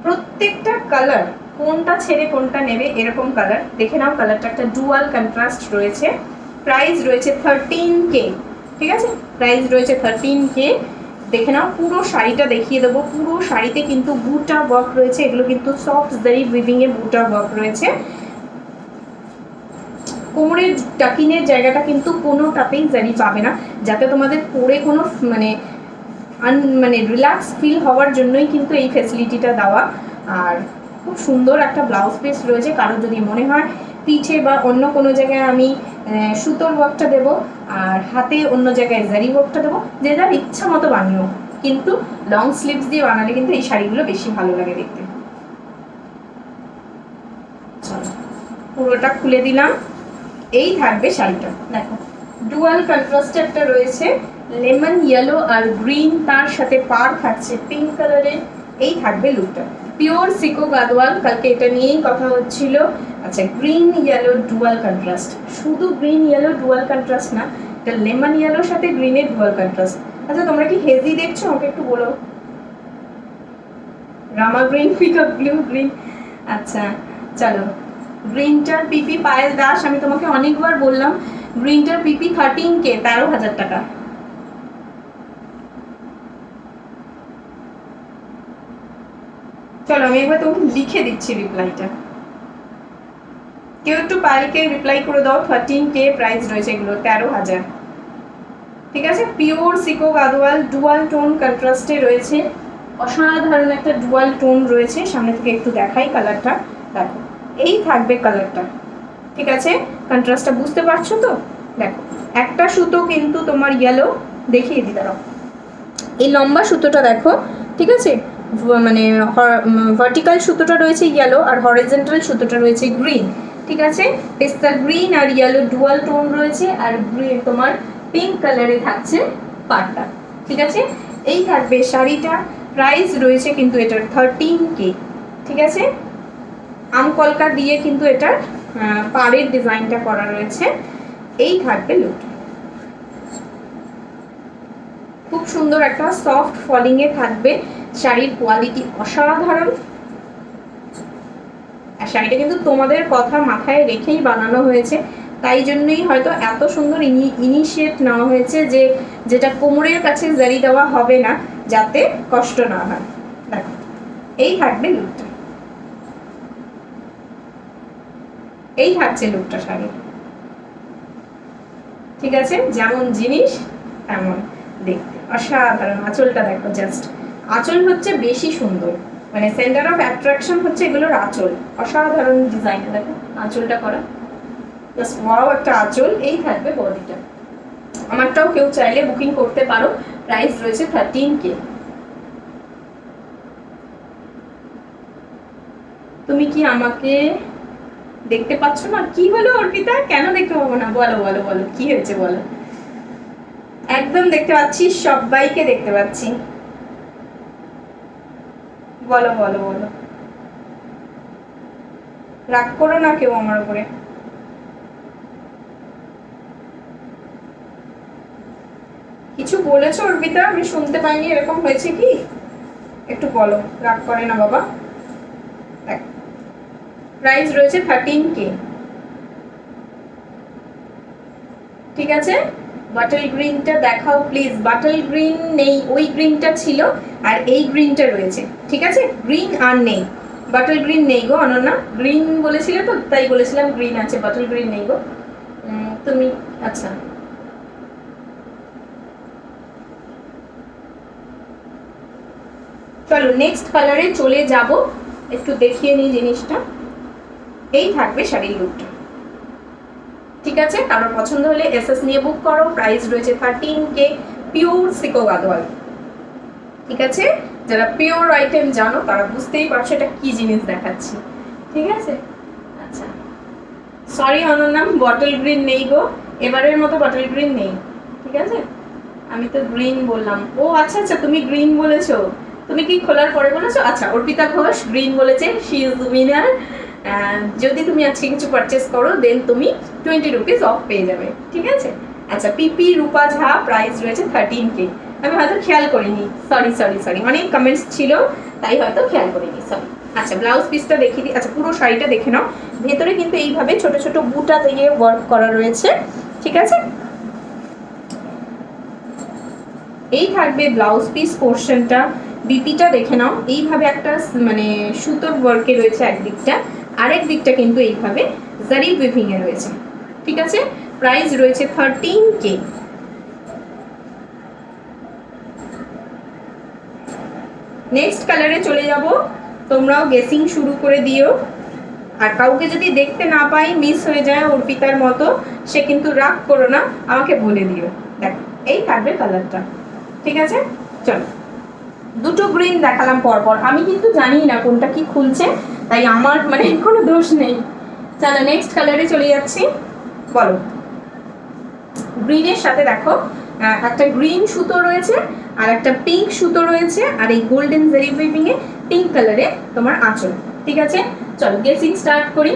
প্রত্যেকটা কালার কোনটা ছেড়ে কোনটা নেবে এরকম কালার। দেখে নাও, কালারটা একটা ডুয়াল কন্ট্রাস্ট রয়েছে। প্রাইস রয়েছে 13K। ঠিক আছে, প্রাইস রয়েছে 13K। দেখে নাও, পুরো শাড়িটা দেখিয়ে দেবো। পুরো শাড়িতে কিন্তু বুটা ওয়ার্ক রয়েছে, এগুলো কিন্তু সফট জারি উইভিং এ বুটা ওয়ার্ক রয়েছে। কোমরের টাকিনের জায়গাটা কিন্তু কোনোটাতেই জারি পাবে না, যাতে তোমাদের পরে কোনো মানে রিল্যাক্স ফিল হওয়ার জন্যই কিন্তু এই ফ্যাসিলিটিটা দেওয়া। আর খুব সুন্দর একটা ব্লাউজ পিস রয়েছে। কারো যদি মনে হয় পিঠে বা অন্য কোনো জায়গায় আমি সুতোর ওয়ার্কটা দেবো আর হাতে অন্য জায়গায় জারি ওয়ার্কটা দেবো, যে যার ইচ্ছা মতো বানিও, কিন্তু লং স্লিভস দিয়ে বানালে কিন্তু এই শাড়িগুলো বেশি ভালো লাগে দেখতে। পুরোটা খুলে দিলাম। এই থাকবে শাড়িটা, দেখো ডুয়াল কন্ট্রাস্টে একটা রয়েছে, লেমন ইয়েলো আর গ্রিন, তার সাথে পার থাকছে পিঙ্ক কালারের। এই থাকবে লুকটা, পিওর সিকো গাদওয়াল। কালকে এটা নিয়েই কথা হচ্ছিল। আচ্ছা, গ্রিন ইয়েলো ডুয়াল কন্ট্রাস্ট, শুধু গ্রিন ইয়েলো ডুয়াল কন্ট্রাস্ট না, এটা লেমন ইয়েলোর সাথে গ্রিনের ডুয়াল কন্ট্রাস্ট। আচ্ছা, তোমরা কি হেজি দেখছো? আমাকে একটু বলো। রামা গ্রিন, পিকআপ ব্লু, গ্রিন। আচ্ছা চলো, গ্রিনটার পিপি পায়েল দাস, আমি তোমাকে অনেকবার বললাম গ্রিনটার পিপি 13K, 13,000 টাকা। চলো আমি একবার তোমাকে লিখে দিচ্ছি রিপ্লাইটা। কেউ একটু পায়েলকে রিপ্লাই করে দাও। 13K প্রাইস রয়েছে এগুলো, 13,000। ঠিক আছে, পিওর সিকো গাদওয়াল ডুয়াল টোন কন্ট্রাস্টে রয়েছে। অসাধারণ একটা ডুয়াল টোন রয়েছে। সামনে থেকে একটু দেখাই কালারটা, দেখো এই থাকবে কালারটা। ঠিক আছে, কন্ট্রাস্টটা বুঝতে পারছো তো? দেখো, একটা সুতো কিন্তু তোমার ইয়েলো, দেখিয়ে দিই দাঁড়াও। এই লম্বা সুতোটা দেখো, ঠিক আছে, মানে ভার্টিক্যাল সুতোটা রয়েছে ইয়েলো আর হরিজন্টাল সুতোটা রয়েছে গ্রিন। ঠিক আছে, পেস্তা গ্রিন আর ইয়েলো ডুয়াল টোন রয়েছে, আর গ্রিন তোমার পিঙ্ক কালারে থাকছে পাটটা। ঠিক আছে, এই থাকবে শাড়িটা। প্রাইস রয়েছে কিন্তু এটার 13K। ঠিক আছে, আমকলকা দিয়ে কিন্তু এটার পাড়ের ডিজাইনটা করা রয়েছে। এই থাকবে লুকটা, খুব সুন্দর একটা সফট ফলিং এ থাকবে। শাড়ির কোয়ালিটি অসাধারণ। আর শাড়িটা কিন্তু তোমাদের কথা মাথায় রেখেই বানানো হয়েছে, তাই জন্যই হয়তো এত সুন্দর ইনিশিয়েট নেওয়া হয়েছে যে যেটা কোমরের কাছে জারি দেওয়া হবে না, যাতে কষ্ট না হয়। দেখো, এই থাকবে লুকটা, এই থাকছে লুকটা শাড়ি। ঠিক আছে, যেমন জিনিস তেমন দেখতে, অসাধারণ। আঁচলটা দেখো, জাস্ট আঁচল হচ্ছে বেশি সুন্দর, মানে সেন্টার অফ অ্যাট্রাকশন হচ্ছে এগুলোর আঁচল। অসাধারণ ডিজাইন, দেখো আঁচলটা করা, জাস্ট ওয়াও একটা আঁচল। এই থাকবে বডিটা। আমারটাও কেউ চাইলে বুকিং করতে পারো। প্রাইস রয়েছে 13K। তুমি কি আমাকে দেখতে পাচ্ছ না? কি হলো অর্পিতা, কেন দেখতে পাবো না? বলো বলো বলো, কি হয়েছে বলো। একদম দেখতে পাচ্ছি, সবাইকে দেখতে পাচ্ছি। বলো বলো বলো, রাগ করো না কেউ আমার উপরে। কিছু বলেছো অর্পিতা, আমি শুনতে পাইনি, এরকম হয়েছে কি? একটু বলো, রাগ করে না বাবা। প্রাইস রয়েছে 13K। ঠিক আছে, বাটল গ্রিনটা দেখাও প্লিজ। বাটল গ্রিন নেই, ওই গ্রিনটা ছিল আর এই গ্রিনটা রয়েছে। ঠিক আছে, গ্রিন আর নেই, বাটল গ্রিন নেই গো অনন্যা। গ্রিন বলেছিলে তো, তাই বলেছিলাম গ্রিন আছে, বাটল গ্রিন নেই গো। তুমি আচ্ছা, চলো নেক্সট কালারে চলে যাব, একটু দেখিয়ে নিই জিনিসটা। এই থাকবে শাড়ির লুকটা। ঠিক আছে, কারোর পছন্দ হলে এসএস নিয়ে বুক করো। প্রাইস রয়েছে 13K, পিওর সিকো গাদোয়াল। ঠিক আছে, যারা পিওর আইটেম জানো তারা বুঝতেই পারছো এটা কি জিনিস দেখাচ্ছি। ঠিক আছে, আচ্ছা সরি অনন্যা, বটল গ্রিন নেই গো, এবারের মতো বটল গ্রিন নেই। ঠিক আছে, আমি তো গ্রিন বললাম। ও আচ্ছা আচ্ছা, তুমি গ্রিন বলেছো, তুমি কি খোলার পরে বলেছো? আচ্ছা, অর্পিতা ঘোষ গ্রিন বলেছে, শি ইজ উইনার। যদি তুমি আজকে কিছু পারচেস করো দেন তুমি 20 রুপিস অফ পেয়ে যাবে। ঠিক আছে, আচ্ছা পিপি রূপা ঝা, প্রাইস রয়েছে 13K। আমি হয়তো খেয়াল করিনি, সরি সরি সরি, অনেক কমেন্টস ছিল তাই হয়তো খেয়াল করিনি, সরি। আচ্ছা ব্লাউজ পিসটা দেখিয়ে দিই। আচ্ছা পুরো শাড়িটা দেখে নাও, ভেতরে কিন্তু এইভাবে ছোট ছোট বুটা দিয়ে ওয়ার্ক করা রয়েছে। ঠিক আছে, এই থাকবে ব্লাউজ পিস পোর্শনটা। বিপিটা দেখে নাও, এইভাবে একটা মানে সুতোর ওয়ার্কে রয়েছে একদিকটা, আরেক দিকটা কিন্তু এইভাবে জারি উইভিং এ রয়েছে। ঠিক আছে, প্রাইস রয়েছে 13K। নেক্সট কালারে চলে যাব, তোমরাও গেসিং শুরু করে দিও। আর কাউকে যদি দেখতে না পাই, মিস হয়ে যায় অর্পিতার মতো, সে কিন্তু রাগ করো না, আমাকে বলে দিও। দেখো এই থাকবে কালারটা। ঠিক আছে, চলো দুটো গ্রিন দেখালাম পরপর, আমি কিন্তু জানি না কোনটা কি খুলছে, তাই আমার মানে কোনো দোষ নেই। চলো নেক্সট কালারে চলে যাচ্ছি। বলো, গ্রিনের সাথে দেখো একটা গ্রিন সুতো রয়েছে আর একটা পিঙ্ক সুতো রয়েছে, আর এই গোল্ডেন জারি উইভিং এ পিঙ্ক কালারে তোমার আঁচল। ঠিক আছে, চলো গেসিং স্টার্ট করি।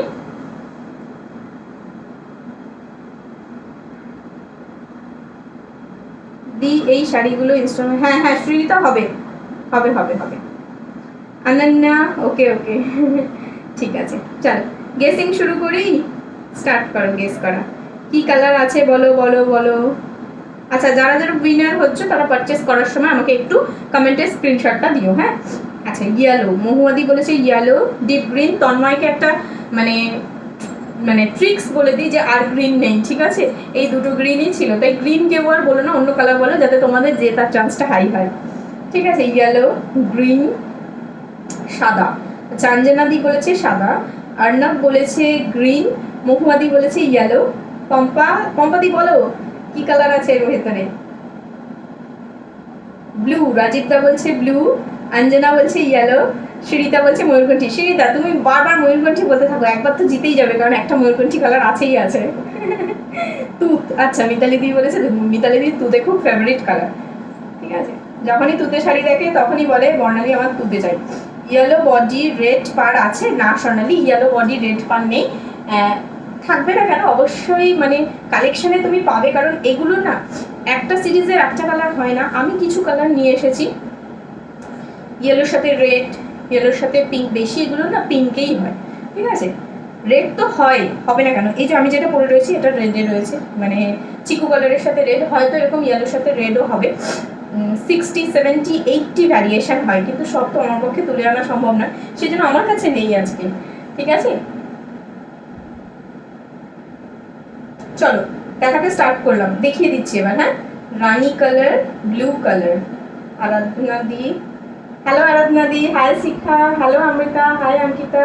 দি এই শাড়িগুলো ইনস্টল, হ্যাঁ হ্যাঁ শ্রীতা হবে হবে হবে হবে। অনন্যা ওকে ওকে ঠিক আছে, চলো গেসিং শুরু করি। স্টার্ট করো গেস করা, কি কালার আছে বলো বলো বলো। আচ্ছা যারা যারা উইনার হচ্ছে তারা পারচেস করার সময় আমাকে একটু কমেন্টে স্ক্রিনশটটা দিও। হ্যাঁ, আচ্ছা ইয়েলো, মহুয়াদি বলেছে ইয়েলো। ডিপ গ্রিন, তন্ময়কে একটা মানে মানে ট্রিক্স বলে দিই যে আর গ্রিন নেই। ঠিক আছে, এই দুটো গ্রিনই ছিল, তাই গ্রিন কেউ আর বলো না, অন্য কালার বলো যাতে তোমাদের জেতার চান্সটা হাই হয়। ঠিক আছে, ইয়েলো, গ্রিন, সাদা। চাঞ্জনাদি বলেছে সাদা, অর্ণব বলেছে গ্রিন, মহুয়াদি বলেছে ইয়েলো। পম্পাদি বলো কি কালার আছে এর ভেতরে? ব্লু, রাজীবদা বলছে ব্লু, অঞ্জনা বলছে ইয়েলো, শ্রীতা বলছে ময়ূরকণ্ঠী। শ্রীতা তুমি বারবার ময়ূরকণ্ঠী বলতে থাকো, একবার তো জিতেই যাবে, কারণ একটা ময়ূরকণ্ঠী কালার আছেই আছে। তুত, আচ্ছা মিতালি দি বলেছে, মিতালি দি তুতে খুব ফেভারিট কালার। ঠিক আছে, যখনই তুতে শাড়ি দেখে তখনই বলে বর্ণালী আমার তুতে চাই। ইয়েলো বডি রেড পার আছে না স্বর্ণালী, ইয়েলো বডি রেড পার নেই। থাকবে না কেন, অবশ্যই মানে কালেকশনে তুমি পাবে, কারণ এগুলো না একটা সিরিজের একটা কালার হয় না। আমি কিছু কালার নিয়ে এসেছি, ইয়েলোর সাথে রেড, ইয়েলোর সাথে পিঙ্ক, বেশি এগুলো না পিঙ্কেই হয়। ঠিক আছে, রেড তো হয়, হবে না কেন। এই যে আমি যেটা পরে রয়েছি এটা রেডে রয়েছে, মানে চিকু কালারের সাথে রেড, হয়তো এরকম ইয়েলোর সাথে রেডও হবে। 60, 70, 80 ভ্যারিয়েশন হয়, কিন্তু সব তো আমার পক্ষে তুলে আনা সম্ভব নয়, সেজন্য আমার কাছে নেই আজকে। ঠিক আছে, চলো দেখাতে স্টার্ট করলাম, দেখিয়ে দিচ্ছি এবার। হ্যাঁ, রানী কালার, ব্লু কালার, আরাধনা di, hello Aradhana di, hi Shikha, hello Amrita, hi Ankita.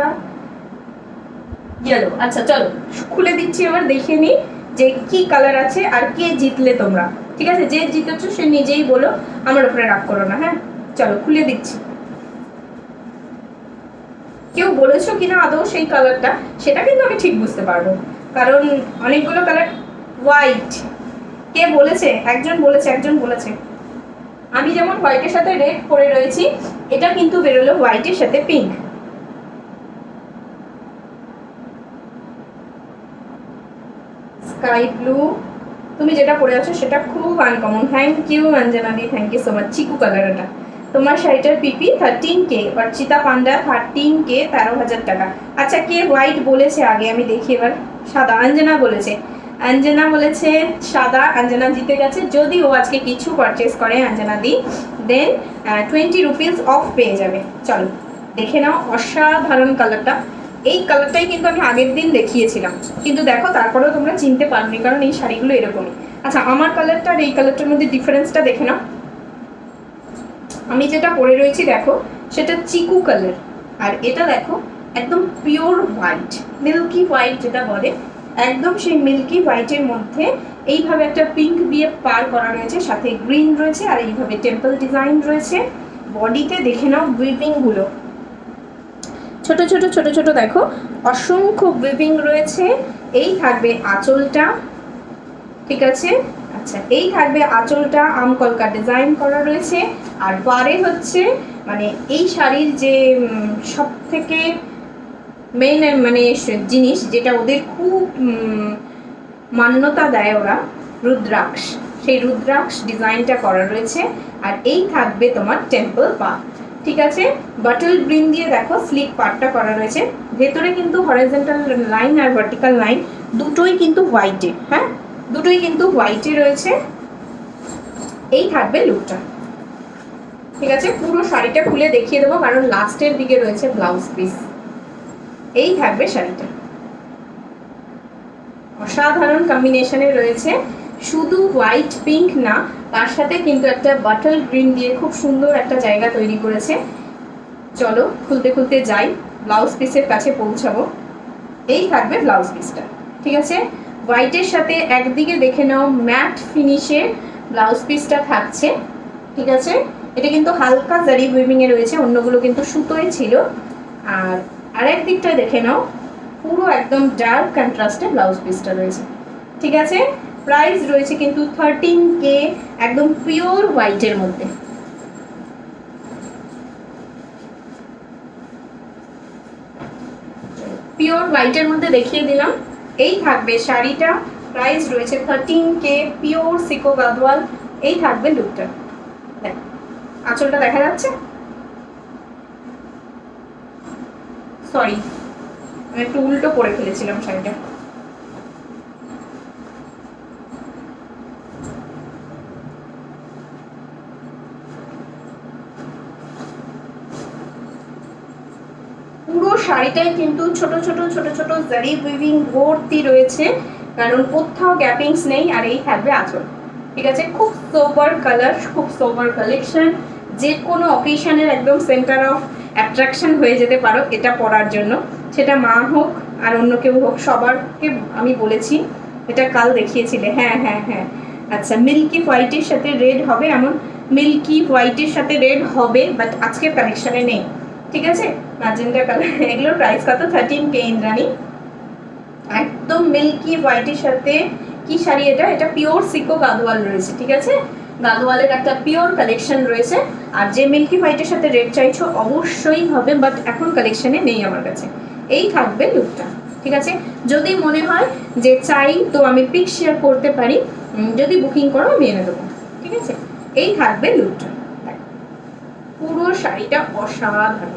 Yellow, আচ্ছা চলো খুলে দিচ্ছি এবার, দেখে নি যে কি কালার আছে আর কে জিতলে তোমরা। ঠিক আছে, যে জিতেছো সে নিজেই বলো, আমার উপরে রাগ করো না। হ্যাঁ, চলো খুলে দিচ্ছি। কেউ বলেছো কিনা আদৌ সেই কালারটা, সেটা কিন্তু আমি ঠিক বুঝতে পারবো, কারণ অনেকগুলো কালার। হোয়াইট, কে বলেছে? একজন বলেছে, একজন বলেছে। আমি যেমন হোয়াইটের সাথে রেড পরে রয়েছি, এটা কিন্তু বেরোলো হোয়াইটের সাথে পিঙ্ক। স্কাই ব্লু, তুমি যেটা পরে আছো সেটা খুব আনকমন। থ্যাংক ইউ অঞ্জনা দি, থ্যাংক ইউ সো মাচ। চিকু কালার এটা তোমার শাড়িটার পিপি 13K, অর্চিতা পান্ডা 13K, 13,000 টাকা। আচ্ছা কে হোয়াইট বলেছে আগে আমি দেখি এবার। সাদা, অঞ্জনা বলেছে। অঞ্জনা বলেছে সাদা, অঞ্জনা জিতে গেছে। যদি ও আজকে কিছু পারচেস করে অঞ্জনা দি, দেন 20 রুপিস অফ পেয়ে যাবে। চলো দেখে নাও অসাধারণ কালারটা। এই কালারটাই কিন্তু আমি আগের দিন দেখিয়েছিলাম, কিন্তু দেখো তারপরেও তোমরা চিনতে পারোনি, কারণ এই শাড়িগুলো এরকমই। আচ্ছা, আমার কালারটা আর এই কালারটার মধ্যে ডিফারেন্সটা দেখে নাও। আমি যেটা পরে রয়েছি দেখো, সেটা চিকু কালার, আর এটা দেখো একদম পিওর হোয়াইট, মিল্কি হোয়াইট যেটা বলে, একদম সেই মিল্কি হোয়াইটের মধ্যে এইভাবে একটা পিঙ্ক দিয়ে পার করা রয়েছে, সাথে গ্রিন রয়েছে, আর এইভাবে টেম্পল ডিজাইন রয়েছে। বডিতে দেখে নাও উইভিং গুলো, ছোট ছোট ছোট ছোট দেখো অসংখ্য উইভিং রয়েছে। এই থাকবে আঁচলটা, ঠিক আছে। আচ্ছা, এই থাকবে আঁচলটা, আমকলকা ডিজাইন করা রয়েছে। আর পারে হচ্ছে মানে এই শাড়ির যে সব থেকে মেইন মানে জিনিস যেটা ওদের খুব মান্যতা দেয় ওরা, রুদ্রাক্ষ, সেই রুদ্রাক্ষ ডিজাইনটা করা রয়েছে। আর এই থাকবে তোমার টেম্পল পা, ঠিক আছে। বাটল গ্রিন দিয়ে দেখো স্লিক পার্টটা করা রয়েছে, ভেতরে কিন্তু হরাইজন্টাল লাইন আর ভার্টিক্যাল লাইন দুটোই কিন্তু হোয়াইটে, হ্যাঁ দুটোই কিন্তু হোয়াইটে রয়েছে। এই থাকবে লুকটা, ঠিক আছে। পুরো শাড়িটা খুলে দেখিয়ে দেবো, কারণ লাস্টের দিকে রয়েছে ব্লাউজ পিস। এই থাকবে শাড়িটা, অসাধারণ কম্বিনেশনে রয়েছে। শুধু হোয়াইট পিঙ্ক না, তার সাথে কিন্তু একটা বাটল গ্রিন দিয়ে খুব সুন্দর একটা জায়গা তৈরি করেছে। চলো খুলতে খুলতে যাই, ব্লাউজ পিসের কাছে পৌঁছাবো। এই থাকবে ব্লাউজ পিসটা, ঠিক আছে। হোয়াইটের সাথে একদিকে দেখে নাও ম্যাট ফিনিশে ব্লাউজ পিসটা থাকছে, ঠিক আছে। এটা কিন্তু হালকা জারি উইভিং এ রয়েছে, অন্যগুলো কিন্তু সুতোয় ছিল। আর আরেক দিকটা দেখে নাও, পুরো একদম ডার্ক কন্ট্রাস্টে ব্লাউজ পিসটা রয়েছে, ঠিক আছে। প্রাইস রয়েছে কিন্তু 13K, একদম পিওর হোয়াইটের মধ্যে। পিওর হোয়াইটের মধ্যে দেখিয়ে দিলাম। এই থাকবে শাড়িটা, প্রাইস রয়েছে 13K, পিওর সিকো গাদওয়াল। এই থাকবে লুকটা, আঁচলটা দেখা যাচ্ছে, সরি আমি একটু উল্টো করে ফেলেছিলাম শাড়িটা। পুরো শাড়িটাই কিন্তু ছোট ছোট ছোট ছোট জারি উইভিং ভর্তি রয়েছে, কারণ কোথাও গ্যাপিংস নেই। আর এই থাকবে আঁচল, ঠিক আছে। খুব সোবার কালার, খুব সোবার কালেকশন, যে কোনো অকেশনের একদম সেন্টার অফ অ্যাট্রাকশন হয়ে যেতে পারো এটা পরার জন্য, সেটা মা হোক আর অন্য কেউ হোক, সবারকে আমি বলেছি। এটা কাল দেখিয়েছিলে, হ্যাঁ হ্যাঁ হ্যাঁ। আচ্ছা, মিল্কি হোয়াইটের সাথে রেড হবে, এমন মিল্কি হোয়াইটের সাথে রেড হবে, বাট আজকের কালেকশনে নেই, ঠিক আছে। ম্যাজেন্টা কালার, এগুলোর প্রাইস কত? 13K ইন্দ্রাণী। একদম মিল্কি হোয়াইটের সাথে কি শাড়ি এটা? এটা পিওর সিকো গাদওয়াল রয়েছে, ঠিক আছে। গাদওয়ালের একটা পিওর কালেকশন রয়েছে। আর যে মিল্কি হোয়াইটের সাথে রেড চাইছো অবশ্যই হবে, বাট এখন কালেকশনে নেই আমার কাছে। এই থাকবে লুকটা, ঠিক আছে। যদি মনে হয় যে চাই তো আমি পিক শেয়ার করতে পারি, যদি বুকিং করো আমি এনে দেবো, ঠিক আছে। এই থাকবে লুকটা, পুরো শাড়িটা অসাধারণ,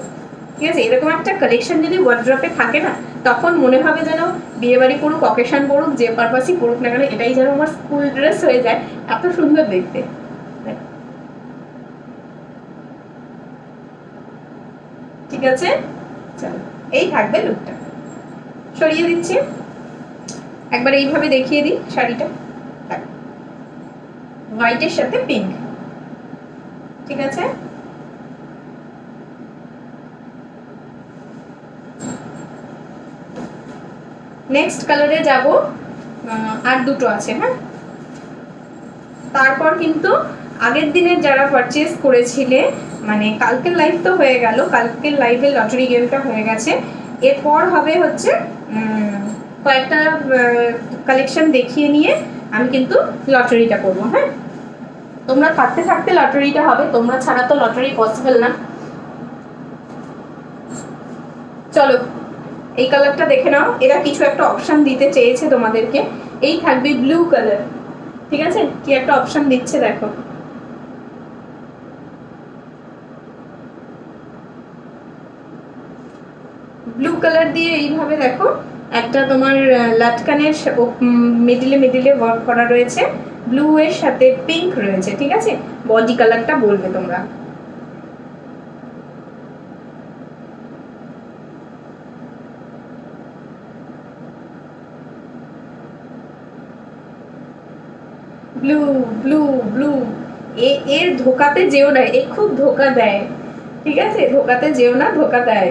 ঠিক আছে। এরকম একটা কালেকশন যদি ওয়ার্ড্রপে থাকে না, তখন মনে হবে যেন বিয়েবাড়ি পড়ুক, অকেশন পড়ুক, যে পারপাসই পড়ুক না কেন, এটাই যেন আমার স্কুল ড্রেস হয়ে যায়, এত সুন্দর দেখতে। ঠিক আছে, চলো এই থাকবে লুকটা। সরিয়ে দিচ্ছি, একবার এইভাবে দেখিয়ে দিই শাড়িটা, হোয়াইটের সাথে পিঙ্ক, ঠিক আছে। নেক্সট কালারে যাব, আর দুটো আছে, হ্যাঁ। তারপর কিন্তু আগের দিনের যারা পারচেজ করেছিলে, মানে কালকের লাইভ তো হয়ে গেল, কালকের লাইভে লটারি গেমটা হয়ে গেছে। এরপর হবে হচ্ছে কয়েকটা কালেকশন দেখিয়ে নিয়ে আমি কিন্তু লটারিটা করবো, হ্যাঁ। তোমরা থাকতে থাকতে লটারিটা হবে, তোমরা ছাড়া তো লটারি পসিবল না। চলো এই কালারটা দেখে নাও, এরা কিছু একটা অপশন দিতে চেয়েছে তোমাদেরকে। এই থাকবে ব্লু কালার, ঠিক আছে। কি একটা অপশন দিচ্ছে দেখো, ব্লু কালার দিয়ে এইভাবে দেখো একটা তোমার লাটকানের মিডিলে মিডিলে ওয়ার্ক করা রয়েছে, ব্লু এর সাথে পিঙ্ক রয়েছে, ঠিক আছে। বডি কালারটা বলবে তোমরা। ব্লু ব্লু ব্লু, এর ধোকাতে যেও না, এ খুব ধোকা দেয়, ঠিক আছে, ধোকাতে যেও না, ধোকা দেয়।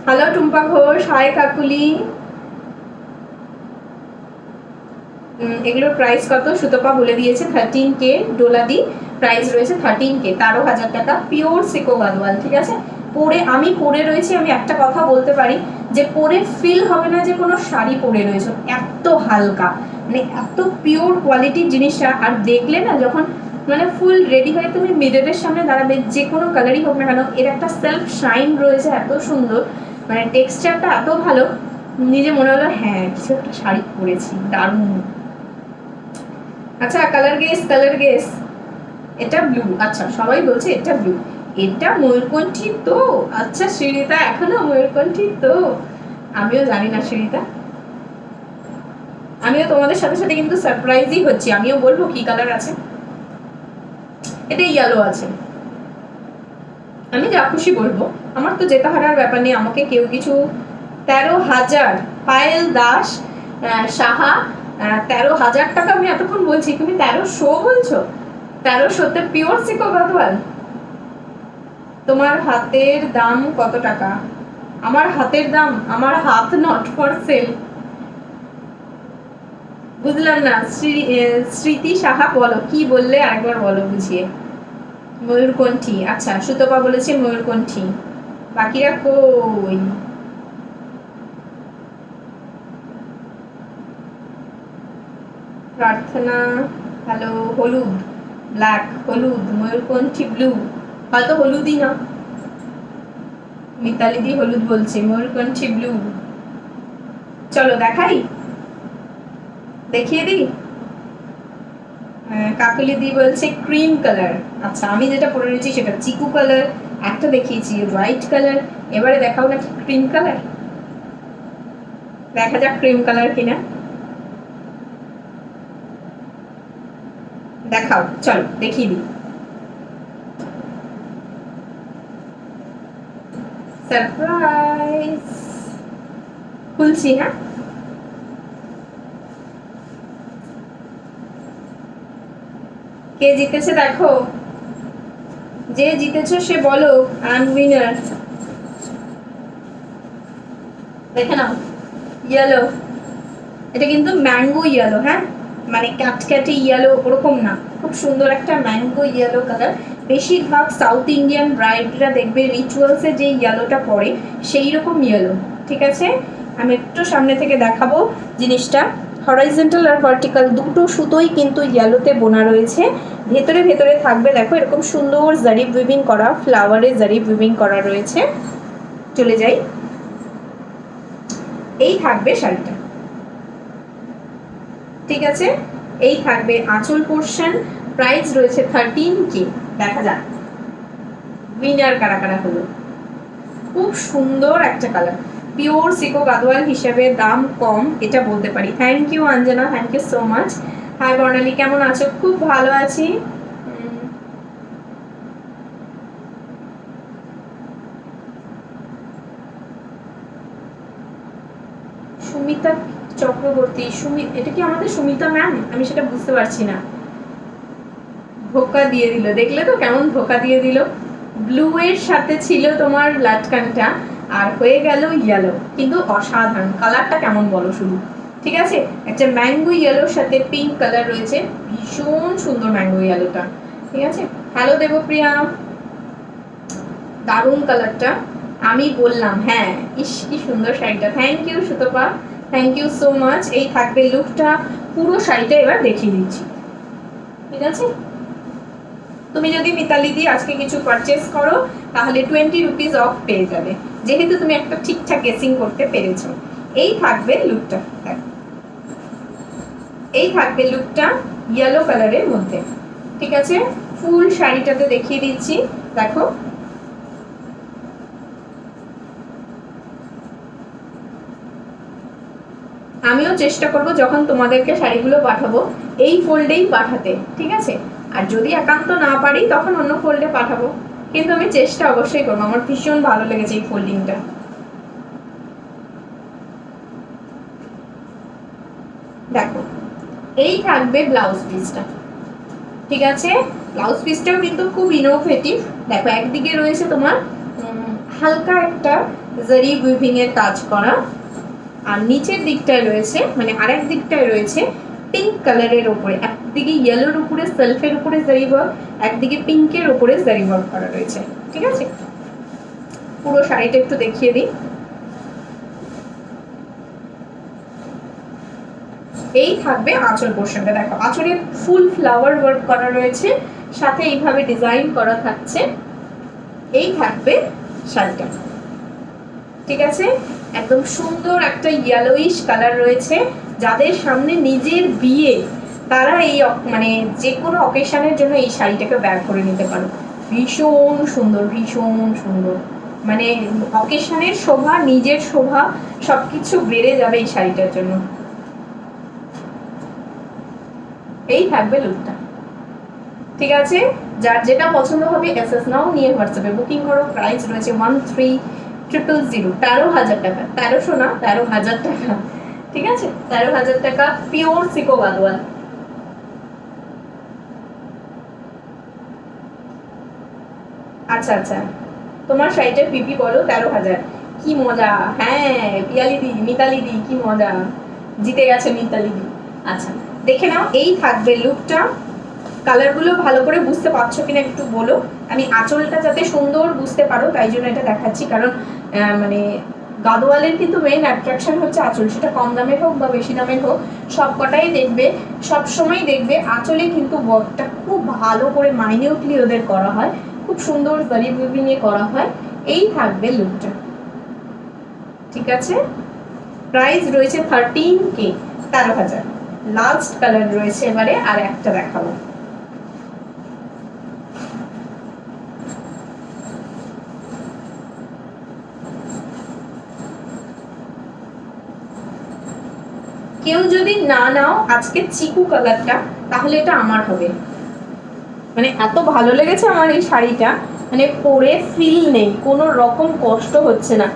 হ্যালো টুম্পা ঘোষ, হাই কাকুলি। এগুলোর প্রাইস কত সুতপা বলে দিয়েছে, 13K ডোলাদি প্রাইস রয়েছে, 13K, 13,000 টাকা, পিওর সিকো গাদওয়াল, ঠিক আছে। আমি পরে রয়েছি, আমি একটা কথা বলতে পারি যে পরে ফিল হবে না যে কোনো শাড়ি পরে রয়েছে, এত হালকা, মানে এত পিওর কোয়ালিটির জিনিসটা। আর দেখলে না যখন মানে ফুল রেডি হয়ে তুমি মিররের সামনে দাঁড়াবে, যে কোনো কালারই হোক না কেন, এর একটা সেলফ শাইন রয়েছে এত সুন্দর, মানে টেক্সচারটা এত ভালো, নিজে মনে হলো হ্যাঁ কিছু একটা শাড়ি পরেছি, দারুণ। আচ্ছা কালার গেস, এটা ব্লু, আচ্ছা সবাই বলছে এটা ব্লু, এটা ময়ূরকণ্ঠী তো, আচ্ছা শ্রীতা এখনো ময়ূরকণ্ঠী তো, আমিও জানি না শ্রীতা, আমিও তোমাদের সাথে সাথে কিন্তু সারপ্রাইজই হচ্ছি, আমিও বলবো কি কালার আছে। এটা ইয়েলো আছে, আমি যা খুশি বলবো, আমার তো জেতা হারার ব্যাপার নেই, আমাকে কেউ কিছু। 13,000, পায়েল দাস সাহা, 13,000 টাকা আমি এতক্ষণ বলছি, তুমি 1300 বলছো, 1300-তে পিওর সিকো গাদওয়াল। তোমার হাতের দাম কত টাকা? আমার হাতের দাম, আমার হাত নট ফর সেল। বুঝলাম না, স্মৃতি সাহা বলো কি বললে, আরেকবার বলো বুঝিয়ে। ময়ূরকণ্ঠী, আচ্ছা সুতপা বলেছে ময়ূরকণ্ঠী, বাকিরা কই? প্রার্থনা হ্যালো, হলুদ ব্ল্যাক, হলুদ ময়ূরকণ্ঠী ব্লু, হয়তো হলুদই না, মিতালি দি হলুদ বলছে, ময়ূরকণ্ঠী ব্লু। চলো দেখাই, দেখিয়ে দিই। কাকলি দি বলছে ক্রিম কালার, আচ্ছা আমি যেটা পরে রয়েছি সেটা চিকু কালার, একটা দেখিয়েছি হোয়াইট কালার, এবারে দেখাও নাকি ক্রিম কালার, দেখা যাক ক্রিম কালার কিনা, দেখাও চলো দেখিয়ে দিই। সারপ্রাইজ খুলছি, হ্যাঁ কে জিতেছে দেখো, যে জিতেছো সে বলো আই এম উইনার, দেখে নাও। ইয়েলো, এটা কিন্তু ম্যাঙ্গো ইয়েলো, হ্যাঁ মানে ক্যাটক্যাটে ইয়েলো ওরকম না, খুব সুন্দর একটা ম্যাঙ্গো ইয়েলো কালার। বেশিরভাগ সাউথ ইন্ডিয়ান ব্রাইডরা দেখবে রিচুয়ালসে যে ইয়েলোটা পরে সেই রকম ইয়েলো, ঠিক আছে। আমি একটু সামনে থেকে দেখাবো জিনিসটা, হরাইজন্টাল আর ভার্টিক্যাল দুটো সুতোই কিন্তু ইয়েলোতে বোনা রয়েছে, ভেতরে ভেতরে থাকবে দেখো এরকম সুন্দর জারি উইভিং করা, ফ্লাওয়ারে জারি উইভিং করা রয়েছে। চলে যাই, এই থাকবে শাড়িটা, ঠিক আছে, এই থাকবে আঁচল পোর্শন, প্রাইস রয়েছে 13K। দেখা যাক উইনার কারা কারা হলো। খুব সুন্দর একটা কালার, পিওর সিকো গাদওয়াল হিসেবে দাম কম এটা বলতে পারি। Thank you Anjana, thank you so much. Hi Barnali, কেমন আছো? খুব ভালো আছি। সুমিতা চক্রবর্তী, এটা কি আমাদের সুমিতা ম্যাম? আমি সেটা বুঝতে পারছি না। ধোকা দিয়ে দিল, দেখলে তো কেমন ধোকা দিয়ে দিল। ব্লু এর সাথে ছিল তোমার লাটকানটা আর হয়ে গেল ইয়েলো, কিন্তু অসাধারণ কালারটা কেমন বলো শুধু, ঠিক আছে। একটা ম্যাঙ্গো ইয়েলোর সাথে পিঙ্ক কালার রয়েছে, ভীষণ সুন্দর ম্যাঙ্গো ইয়েলোটা, ঠিক আছে। হ্যালো দেবপ্রিয়া, দারুণ কালারটা, আমি বললাম হ্যাঁ, ইস কি সুন্দর শাড়িটা। Thank you Sutapa, thank you so much. এই থাকবে লুকটা, পুরো শাড়িটা এবার দেখিয়ে দিচ্ছি, ঠিক আছে। তুমি যদি মিতালি দি আজকে কিছু পারচেস করো তাহলে 20 রুপিস অফ পেয়ে যাবে, যেহেতু তুমি একটা ঠিকঠাক গেসিং করতে পেরেছো। এই থাকবে লুকটা, এই থাকবে লুকটা ইয়েলো কালারের মধ্যে, ঠিক আছে। ফুল শাড়িটাতে দেখিয়ে দিচ্ছি, দেখো আমিও চেষ্টা করব যখন তোমাদেরকে শাড়িগুলো পাঠাবো এই ফোল্ডেই পাঠাতে, ঠিক আছে? আর যদি একান্ত না পারি তখন অন্য ফোল্ডে পাঠাবো, কিন্তু আমি চেষ্টা অবশ্যই করবো। আমার ভীষণ ভালো লেগেছে এই ফোল্ডিংটা। দেখো এই থাকবে ব্লাউজ পিসটা, ঠিক আছে? ব্লাউজ পিসটাও কিন্তু খুব ইনোভেটিভ। দেখো একদিকে রয়েছে তোমার হালকা একটা জারি উইভিং এর কাজ করা, আর নিচের দিকটায় রয়েছে মানে আরেক দিকটায় রয়েছে পিঙ্ক কালারের উপরে, একদিকে ইয়েলোর উপরে সেলফের উপরে জারি ওয়ার্ক, একদিকে পিঙ্কের উপরে জারি ওয়ার্ক করা রয়েছে, ঠিক আছে? পুরো শাড়িটা একটু দেখিয়ে দিই। এই থাকবে আঁচল পোর্শনটা। দেখো আঁচলে ফুল ফ্লাওয়ার ওয়ার্ক করা রয়েছে, সাথে এইভাবে ডিজাইন করা থাকছে। এই থাকবে শাড়িটা, ঠিক আছে? একদম সুন্দর একটা ইয়েলোইশ কালার রয়েছে। যাদের সামনে নিজের বিয়ে তারা এই মানে যে কোনো অকেশনের জন্য এই শাড়িটাকে ব্যবহার করে নিতে পারো। ভীষণ সুন্দর, ভীষণ সুন্দর, মানে অকেশনের শোভা, নিজের শোভা সবকিছু বেড়ে যাবে এই শাড়িটার জন্য। এই থাকবে লুকটা, ঠিক আছে? যার যেটা পছন্দ হবে এসএস নাও নিয়ে হোয়াটসঅ্যাপে বুকিং করো। প্রাইস রয়েছে 13,000, 13,000 টাকা, 1300 না 13,000 টাকা, ঠিক আছে? 13,000 টাকা পিওর সিকো গাদোয়াল। আচ্ছা আচ্ছা, তোমার শাড়িটার পিপি বলো 13,000। কি মজা! হ্যাঁ পিয়ালি দি, মিতালি দি, কি মজা, জিতে গেছে মিতালি দি। আচ্ছা দেখে নাও, এই থাকবে লুকটা। কালারগুলো ভালো করে বুঝতে পারছো কিনা একটু বলো। আমি আঁচলটা যাতে সুন্দর বুঝতে পারো তাই জন্য এটা দেখাচ্ছি, কারণ মানে গাদোয়ালের কিন্তু মেইন অ্যাট্রাকশন হচ্ছে আঁচল, সেটা কম দামের হোক বা বেশি দামের হোক, সব কটাই দেখবে, সবসময় দেখবে আঁচলে কিন্তু ওয়ার্কটা খুব ভালো করে মাইনিউটলি ওদের করা হয়, খুব সুন্দর জারি উইভিং এ করা হয়। এই থাকবে লুকটা, ঠিক আছে? প্রাইস রয়েছে 13K, 13,000। লাস্ট কালার রয়েছে এবারে আর একটা দেখাবো। কেউ যদি না নাও আজকে চিকু কালারটা, তাহলে এটা আমার হবে। মানে এত ভালো লেগেছে আমার এই শাড়িটা, মানে পরে ফিল নেই, কোনো রকম কষ্ট হচ্ছে না,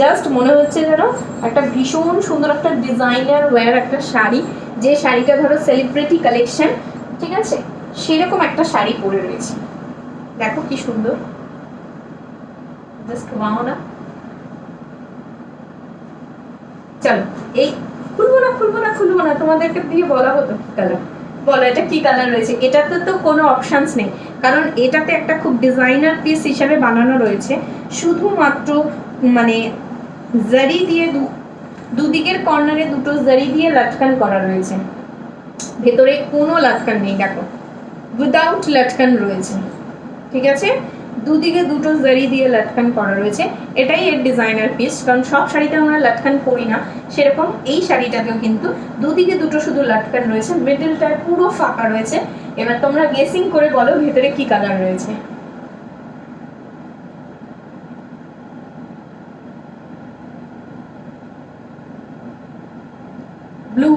জাস্ট মনে হচ্ছে যেন একটা ভীষণ সুন্দর একটা ডিজাইনার ওয়্যার একটা শাড়ি, যে শাড়িটা ধরো সেলিব্রিটি কালেকশন, ঠিক আছে? সেরকম একটা শাড়ি পরে রয়েছে। দেখো কি সুন্দর, জাস্ট ওয়াও না? চলো এই খুলবো না, তোমাদেরকে দিয়ে বলা হতো কি কালার, বলো এটা কি কালার রয়েছে। এটাতে তো কোনো অপশনস নেই, কারণ এটাতে একটা খুব ডিজাইনার পিস হিসাবে বানানো রয়েছে, শুধুমাত্র মানে জারি দিয়ে দুদিকের কর্নারে দুটো জারি দিয়ে লাটকান করা রয়েছে, ভেতরে কোনো লাটকান নেই। দেখো উইদাউট লাটকান রয়েছে, ঠিক আছে? দুদিকে দুটো জারি দিয়ে লাটকান করা রয়েছে, এটাই এর ডিজাইনার পিস। কারণ সব শাড়িতে আমরা লাটকান করি না, সেরকম এই শাড়িটাতেও কিন্তু দুদিকে দুটো শুধু লাটকান রয়েছে, মিডলটা পুরো ফাঁকা রয়েছে। এবার তোমরা গেসিং করে বলো ভেতরে কি কালার রয়েছে। ব্লু।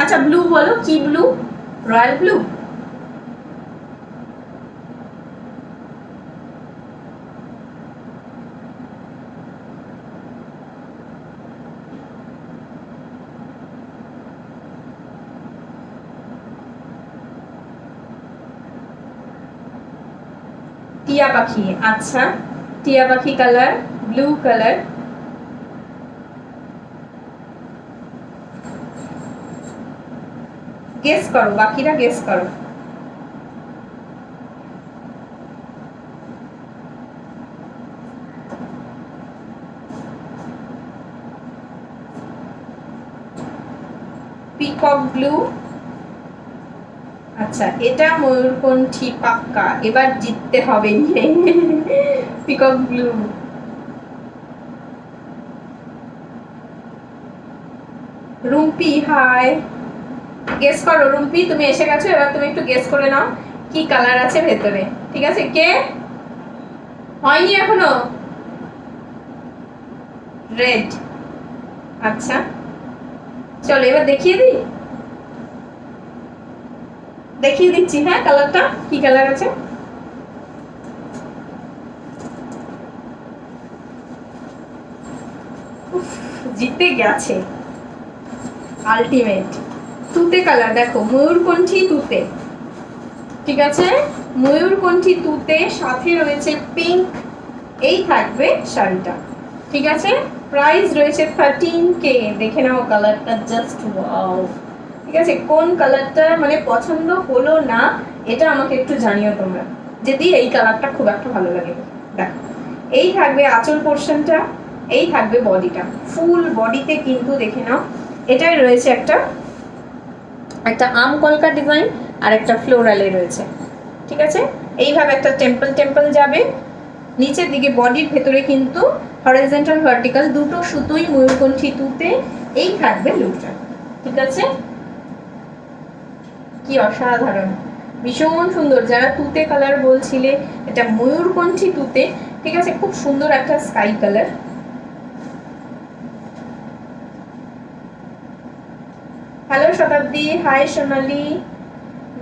আচ্ছা ব্লু বলো, কি ব্লু? Royal blue? টিয়া পাখি। আচ্ছা টিয়া পাখি কালার, ব্লু কালার। গেস করো, বাকিরা গেস করো। Peacock blue. আচ্ছা এটা ময়ূরকণ্ঠী পাক্কা, এবার জিততে হবে। Peacock blue. Rumpi hi, guess করো। রুম্পি তুমি এসে গেছো, এবার তুমি একটু গেস করে নাও কি কালার আছে ভেতরে, ঠিক আছে? কে হয়নি এখনো? রেড। আচ্ছা চলো এবার দেখিয়ে দিচ্ছি। হ্যাঁ, কালারটা কি কালার আছে। জিতে গেছে আলটিমেট তুতে কালার। দেখো ময়ূরকণ্ঠী তুতে, ঠিক আছে, ময়ূরকণ্ঠী তুতে, সাথে রয়েছে পিঙ্ক। এই থাকবে শাড়িটা, ঠিক আছে। প্রাইস রয়েছে 13K। দেখে নাও কালারটা, জাস্ট ওয়াও। ঠিক আছে, কোন কালারটা মানে পছন্দ হলো না এটা আমাকে একটু জানিও তোমরা, যদি এই কালারটা খুব একটা ভালো লাগে। দেখো এই থাকবে আঁচল পোর্শনটা, এই থাকবে বডিটা। ফুল বডিতে কিন্তু দেখে নাও এটাই রয়েছে একটা আম কলকা ডিজাইন আর একটা ফ্লোরালে রয়েছে, ঠিক আছে। এইভাবে একটা টেম্পল যাবে নিচের দিকে। বডির ভেতরে কিন্তু হরিজন্টাল ভার্টিক্যাল দুটো সুতোই ময়ূরকণ্ঠী তুতে। এই থাকবে লুকটা, ঠিক আছে। কি অসাধারণ, ভীষণ সুন্দর। যারা তুতে কালার বলছিলে, এটা ময়ূরকণ্ঠী তুতে, ঠিক আছে। খুব সুন্দর একটা স্কাই কালার। হ্যালো শতাব্দী, হাই সোনালি।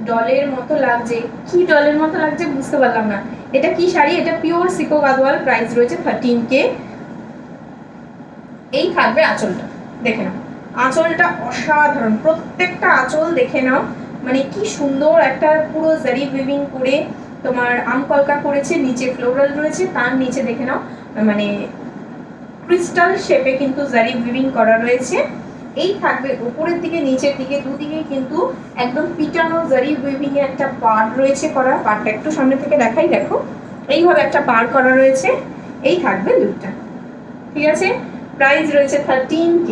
ডলের মতো লাগছে, কি ডলের মতো লাগছে বুঝতে পারলাম না। এটা কি শাড়ি? এটা পিওর সিকো গাদওয়াল। প্রাইস রয়েছে 13K। এই থাকবে আঁচলটা, দেখে নাও আঁচলটা অসাধারণ। প্রত্যেকটা আঁচল দেখে নাও, মানে কি সুন্দর একটা পুরো জারি উইভিং করে তোমার আম কলকা করেছে, নিচে ফ্লোরাল রয়েছে, তার নিচে দেখে নাও মানে ক্রিস্টাল শেপে কিন্তু জারি উইভিং করা রয়েছে। এই থাকবে উপরের দিকে নিচের দিকে দুদিকে কিন্তু একদম পিটানো জারি উইভিং এর একটা পাড় রয়েছে করা। পাড়টা একটু সামনে থেকে দেখাই, দেখো এইভাবে একটা পাড় করা রয়েছে। এই থাকবে লুকটা, ঠিক আছে। প্রাইস রয়েছে 13K।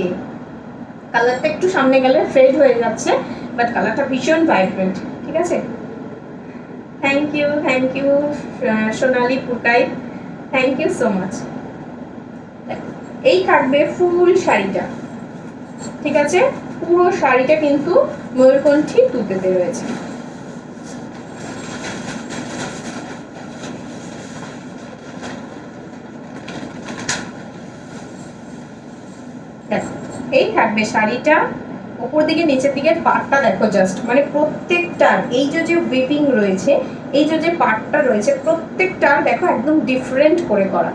কালারটা একটু সামনে গেলে ফেড হয়ে যাচ্ছে, বাট কালারটা ভীষণ ভাইব্রেন্ট, ঠিক আছে। Thank you Sonali Putai, thank you so much. এই থাকবে ফুল শাড়িটা, ঠিক আছে। পুরো শাড়িটা কিন্তু ময়ূরকণ্ঠী তুতেতে রয়েছে। দেখো এই থাকবে শাড়িটা, উপর দিকে নিচের দিকে পাটটা দেখো জাস্ট, মানে প্রত্যেকটার এই যে উইভিং রয়েছে, এই যে পাটটা রয়েছে প্রত্যেকটার দেখো একদম ডিফারেন্ট করে করা,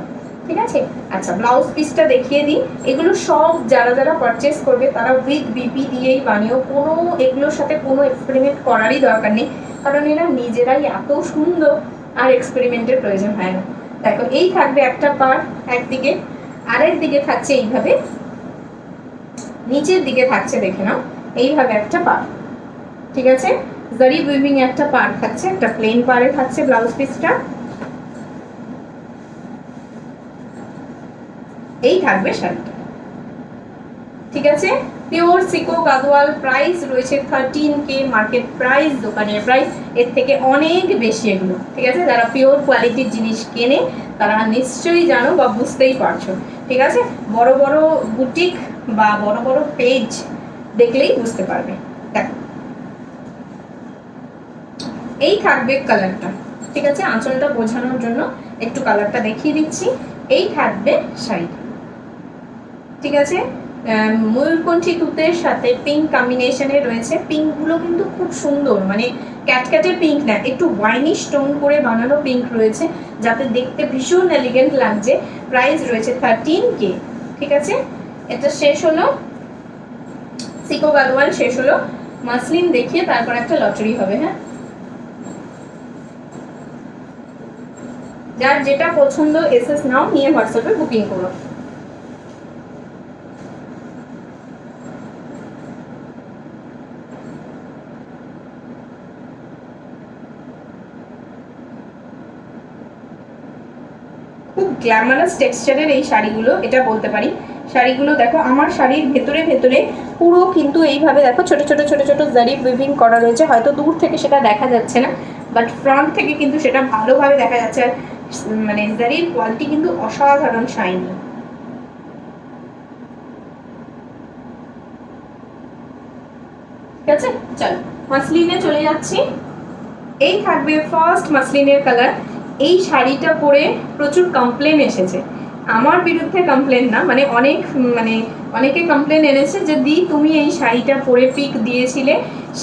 ঠিক আছে। আচ্ছা ব্লাউজ পিসটা দেখিয়ে দিই। এগুলো সব যারা পারচেস করবে তারা উইথ বিপি দিয়েই বানিও, কোনো এগুলোর সাথে কোনো এক্সপেরিমেন্ট করারই দরকার নেই, কারণ এরা নিজেরাই এত সুন্দর, আর এক্সপেরিমেন্টের প্রয়োজন হয় না। দেখো এই থাকবে একটা পার্ট একদিকে, আরেক দিকে থাকছে এইভাবে, নিচের দিকে থাকছে দেখে নাও এইভাবে একটা পাড়, ঠিক আছে। জারি উইভিং একটা পাড় থাকছে, একটা প্লেন পাড়ে থাকছে ব্লাউজ পিসটা। এই থাকবে শাড়িটা, ঠিক আছে। পিওর সিকো গাদওয়াল। প্রাইস রয়েছে 13K। মার্কেট প্রাইস, দোকানের প্রাইস এর থেকে অনেক বেশি এগুলো, ঠিক আছে। যারা পিওর কোয়ালিটির জিনিস কেনে তারা নিশ্চয়ই জানো বা বুঝতেই পারছো, ঠিক আছে। বড় বড় বুটিক বা বড় বড় পেজ দেখলেই বুঝতে পারবে। দেখো এই থাকবে কালারটা, ঠিক আছে। আঁচলটা বোঝানোর জন্য একটু কালারটা দেখিয়ে দিচ্ছি। এই থাকবে শাড়িটা, ঠিক আছে। ময়ূরকণ্ঠী তুতের সাথে পিঙ্ক কম্বিনেশনে রয়েছে। পিঙ্কগুলো কিন্তু খুব সুন্দর, মানে ক্যাটক্যাটে পিঙ্ক না, একটু ওয়াইনিশ টোন করে বানানো পিঙ্ক রয়েছে, যাতে দেখতে ভীষণ এলিগেন্ট লাগছে। প্রাইস রয়েছে 13K, ঠিক আছে। এটা শেষ হলো, সিকো গাদওয়াল শেষ হলো। মাসলিন দেখিয়ে তারপর একটা লটারি হবে। হ্যাঁ, যার যেটা পছন্দ এসএস নাও, নিয়ে হোয়াটসঅ্যাপে বুকিং করো। খুব গ্ল্যামারাস টেক্সচারের এই শাড়িগুলো, এটা বলতে পারি। শাড়িগুলো দেখো, আমার শাড়ির ভেতরে ভেতরে পুরো কিন্তু এইভাবে দেখো ছোট ছোট ছোট ছোট জারি উইভিং করা রয়েছে। হয়তো দূর থেকে সেটা দেখা যাচ্ছে না, বাট ফ্রন্ট থেকে কিন্তু সেটা ভালোভাবে দেখা যাচ্ছে। আর মানে জারির কোয়ালিটি কিন্তু অসাধারণ শাইনি। ঠিক আছে, চলো মাসলিনে চলে যাচ্ছি। এই থাকবে ফার্স্ট মাসলিনের কালার। এই শাড়িটা পরে প্রচুর কমপ্লেন এসেছে আমার বিরুদ্ধে কমপ্লেন না, মানে অনেকে কমপ্লেন এনেছে যে দি তুমি এই শাড়িটা পরে পিক দিয়েছিলে,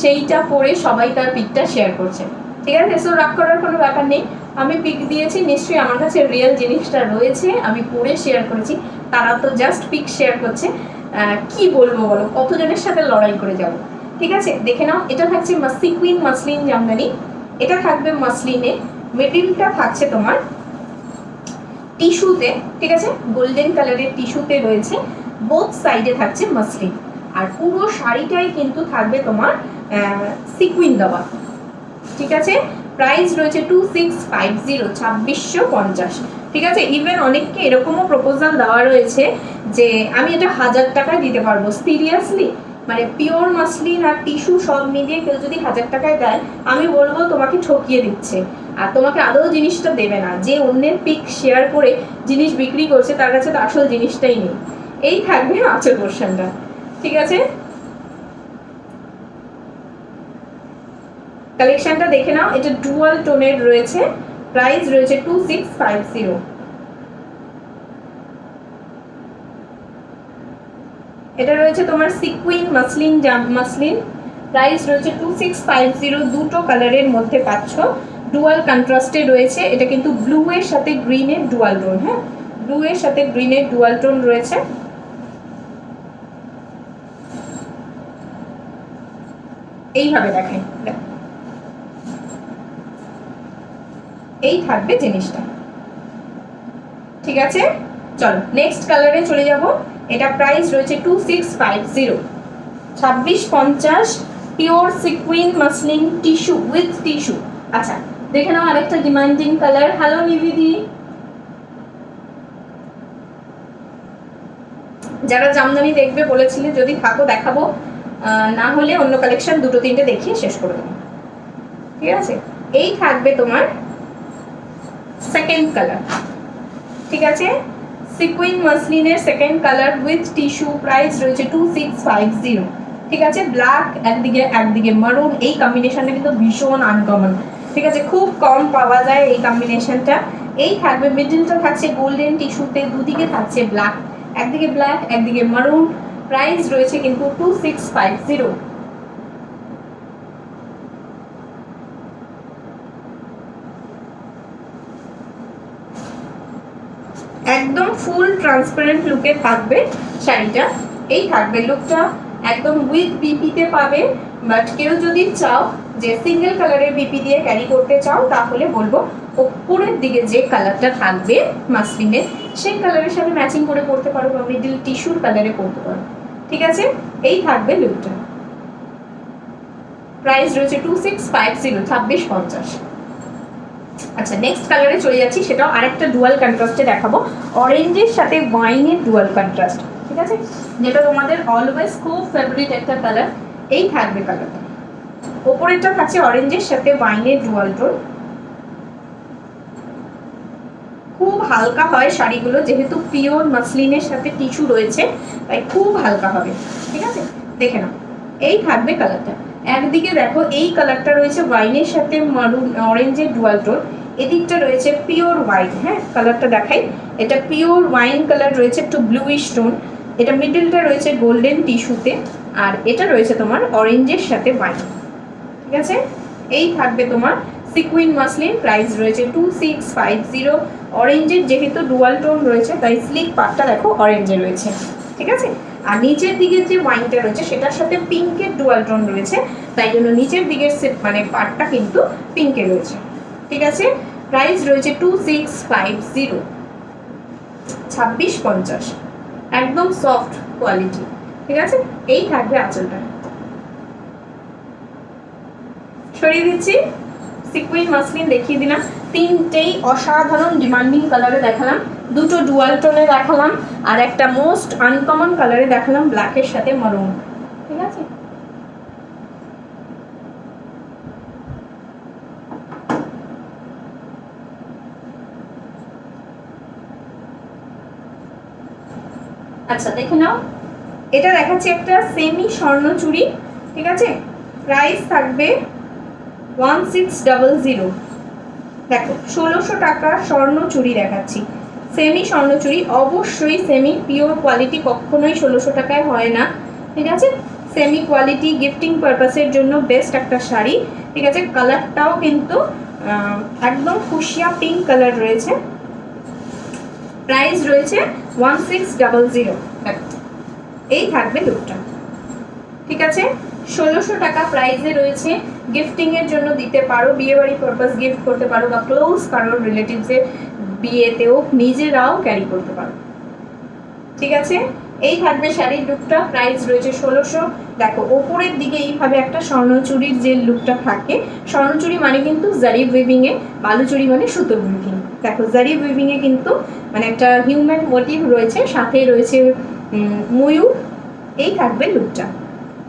সেইটা পরে সবাই তার পিকটা শেয়ার করছে। ঠিক আছে, সো রাগ করার কোনো ব্যাপার নেই। আমি পিক দিয়েছি, নিশ্চয়ই আমার কাছে রিয়েল জিনিসটা রয়েছে, আমি পরে শেয়ার করেছি। তারা তো জাস্ট পিক শেয়ার করছে। কি বলবো বলো, কতজনের সাথে লড়াই করে যাব। ঠিক আছে, দেখে নাও। এটা থাকছে সিকুইন মাসলিন জামদানি, এটা থাকবে মাসলিনে, মিডিলটা থাকছে তোমার টিস্যুতে। ঠিক আছে, গোল্ডেন কালারের টিস্যুতে রয়েছে, বোথ সাইডে থাকছে মাসলিন। আর পুরো শাড়িটাই কিন্তু থাকবে তোমার সিকুইন দেওয়া। ঠিক আছে, প্রাইস রয়েছে 2650, 2650। ঠিক আছে, ইভেন অনেককে এরকমও প্রপোজাল দেওয়া রয়েছে যে আমি এটা 1000 টাকায় দিতে পারবো। সিরিয়াসলি, মানে পিওর মাসলিন আর টিস্যু সব মিলিয়ে কেউ যদি 1000 টাকায় দেয়, আমি বলবো তোমাকে ঠকিয়ে দিচ্ছে, আর তোমাকে আদৌ জিনিসটা দেবে না। যে অন্যের পিক শেয়ার করে জিনিস বিক্রি করছে তার কাছে তো আসল জিনিসটাই নেই। এই থাকবে আঁচল পোর্শনটা। ঠিক আছে, কালেকশনটা দেখে নাও। এটা ডুয়াল টোনের রয়েছে, প্রাইস রয়েছে 2650। এটা রয়েছে তোমার সিকুইন মাসলিন মাসলিন, প্রাইস রয়েছে 2650। দুটো কালারের মধ্যে পাচ্ছ, ডুয়াল কন্ট্রাস্টে রয়েছে। এটা কিন্তু ব্লু এর সাথে গ্রিনের ডুয়াল টোন। হ্যাঁ, ব্লু এর সাথে গ্রিনের ডুয়াল টোন রয়েছে। এইভাবে দেখেন, এই থাকবে জিনিসটা। ঠিক আছে, চলো নেক্সট কালারে চলে যাব। এটা প্রাইস রয়েছে 2650, 2650, pure sequin muslin tissue with tissue. আচ্ছা, দেখে নাও আরেকটা ডিমান্ডিং কালার। হ্যালো নিবিদি, যারা জামদানি দেখবে বলেছিলে, যদি থাকো দেখাবো, না হলে অন্য কালেকশন দুটো তিনটে দেখিয়ে শেষ করে দেবো। ঠিক আছে, এই থাকবে তোমার সেকেন্ড কালার। ঠিক আছে, সিকুইন মাসলিনের second colour with tissue, price রয়েছে 2650। ঠিক আছে, ব্ল্যাক একদিকে মারুন, এই কম্বিনেশনটা কিন্তু ভীষণ আনকমন। ঠিক আছে, খুব কম পাওয়া যায় এই কম্বিনেশনটা। এই থাকবে, মিডলটা থাকছে গোল্ডেন টিস্যুতে, দুদিকে থাকছে ব্ল্যাক, একদিকে ব্ল্যাক একদিকে মারুন। প্রাইস রয়েছে কিন্তু 2650। একদম ফুল ট্রান্সপারেন্ট লুকে থাকবে শাড়িটা। এই থাকবে লুকটা, একদম উইথ বিপিতে পাবে। বাট কেউ যদি চাও যে সিঙ্গেল কালারের বিপি দিয়ে ক্যারি করতে চাও, তাহলে বলবো উপরের দিকে যে কালারটা থাকবে মাসলিনের, সেই কালারের সাথে ম্যাচিং করে পরতে পারো, বা মিডল টিস্যুর কালারে পরতে পারো। ঠিক আছে, এই থাকবে লুকটা। প্রাইস রয়েছে 2650, 2650। আচ্ছা, নেক্সট কালারে চলে যাচ্ছি, সেটাও আরেকটা ডুয়াল কন্ট্রাস্টে দেখাবো, অরেঞ্জের সাথে ওয়াইনের ডুয়াল কন্ট্রাস্ট। ঠিক আছে, যেটা তোমাদের অলওয়েজ খুব ফেভারিট একটা কালার। এই থাকবে কালারটা, ওপরেরটা থাকছে অরেঞ্জের সাথে ওয়াইনের ডুয়াল টোন। খুব হালকা হয় শাড়িগুলো, যেহেতু পিওর মাসলিনের সাথে টিস্যু রয়েছে, তাই খুব হালকা হবে। ঠিক আছে, দেখে নাও। এই থাকবে কালারটা। একদিকে দেখো এই কালারটা রয়েছে ওয়াইনের সাথে মারুন অরেঞ্জের ডুয়াল টোন, এদিকটা রয়েছে পিওর ওয়াইন। হ্যাঁ, কালারটা দেখাই। এটা পিওর ওয়াইন কালার রয়েছে, একটু ব্লুইশ টোন। এটা মিডলটা রয়েছে গোল্ডেন টিস্যুতে, আর এটা রয়েছে তোমার অরেঞ্জের সাথে ওয়াইন। ঠিক আছে, এই থাকবে তোমার সিকুইন মাসলিন, প্রাইস রয়েছে 2650। অরেঞ্জের যেহেতু ডুয়াল টোন রয়েছে, তাই স্লিক পার্টটা দেখো অরেঞ্জে রয়েছে। ঠিক আছে, আর নিচের দিকের যে ওয়াইনটা রয়েছে সেটার সাথে পিঙ্কের ডুয়াল টোন রয়েছে, তাই জন্য নিচের দিকের মানে পার্টটা কিন্তু পিঙ্কে রয়েছে। ঠিক আছে, প্রাইস রয়েছে 2650, 2650, একদম সফট কোয়ালিটি। ঠিক আছে, এই থাকবে আঁচলটা। সরিয়ে দিচ্ছি, সিকুইন মাসলিন দেখিয়ে দিলাম, তিনটেই অসাধারণ ডিমান্ডিং কালারে দেখালাম, দুটো ডুয়াল টোনে দেখালাম, আর একটা মোস্ট আনকমন কালারে দেখালাম ব্ল্যাকের সাথে মারুন। ঠিক আছে, আচ্ছা দেখে নাও। এটা দেখাচ্ছি একটা সেমি স্বর্ণ চুড়ি। ঠিক আছে, প্রাইস থাকবে 1600। দেখো 1600 টাকা স্বর্ণ চুড়ি দেখাচ্ছি, সেমি স্বর্ণচুরি, অবশ্যই সেমি, পিওর কোয়ালিটি কখনোই 1600 টাকায় হয় না, ঠিক আছে। সেমি কোয়ালিটি গিফটিং পারপাসের জন্য বেস্ট একটা শাড়ি, ঠিক আছে। কালারটাও কিন্তু একদম ফুশিয়া পিঙ্ক কালার রয়েছে। প্রাইস রয়েছে 1600। এই থাকবে লুকটা, ঠিক আছে। 1600 টাকা প্রাইসে রয়েছে। গিফটিংয়ের জন্য দিতে পারো, বিয়েবাড়ি পারপাস গিফট করতে পারো, বা ক্লোজ কারোর রিলেটিভসের বিয়েতেও নিজেরাও ক্যারি করতে পারো, ঠিক আছে। এই থাকবে শাড়ির লুকটা, প্রাইস রয়েছে 1600। দেখো ওপরের দিকে এইভাবে একটা স্বর্ণচুরির যে লুকটা থাকে, স্বর্ণচুরি মানে কিন্তু জারি উইভিংয়ে, বালুচুরি মানে সুতো উইভিং। দেখো জারি উইভিংয়ে কিন্তু মানে একটা হিউম্যান মোটিভ রয়েছে, সাথে রয়েছে ময়ূর। এই থাকবে লুকটা,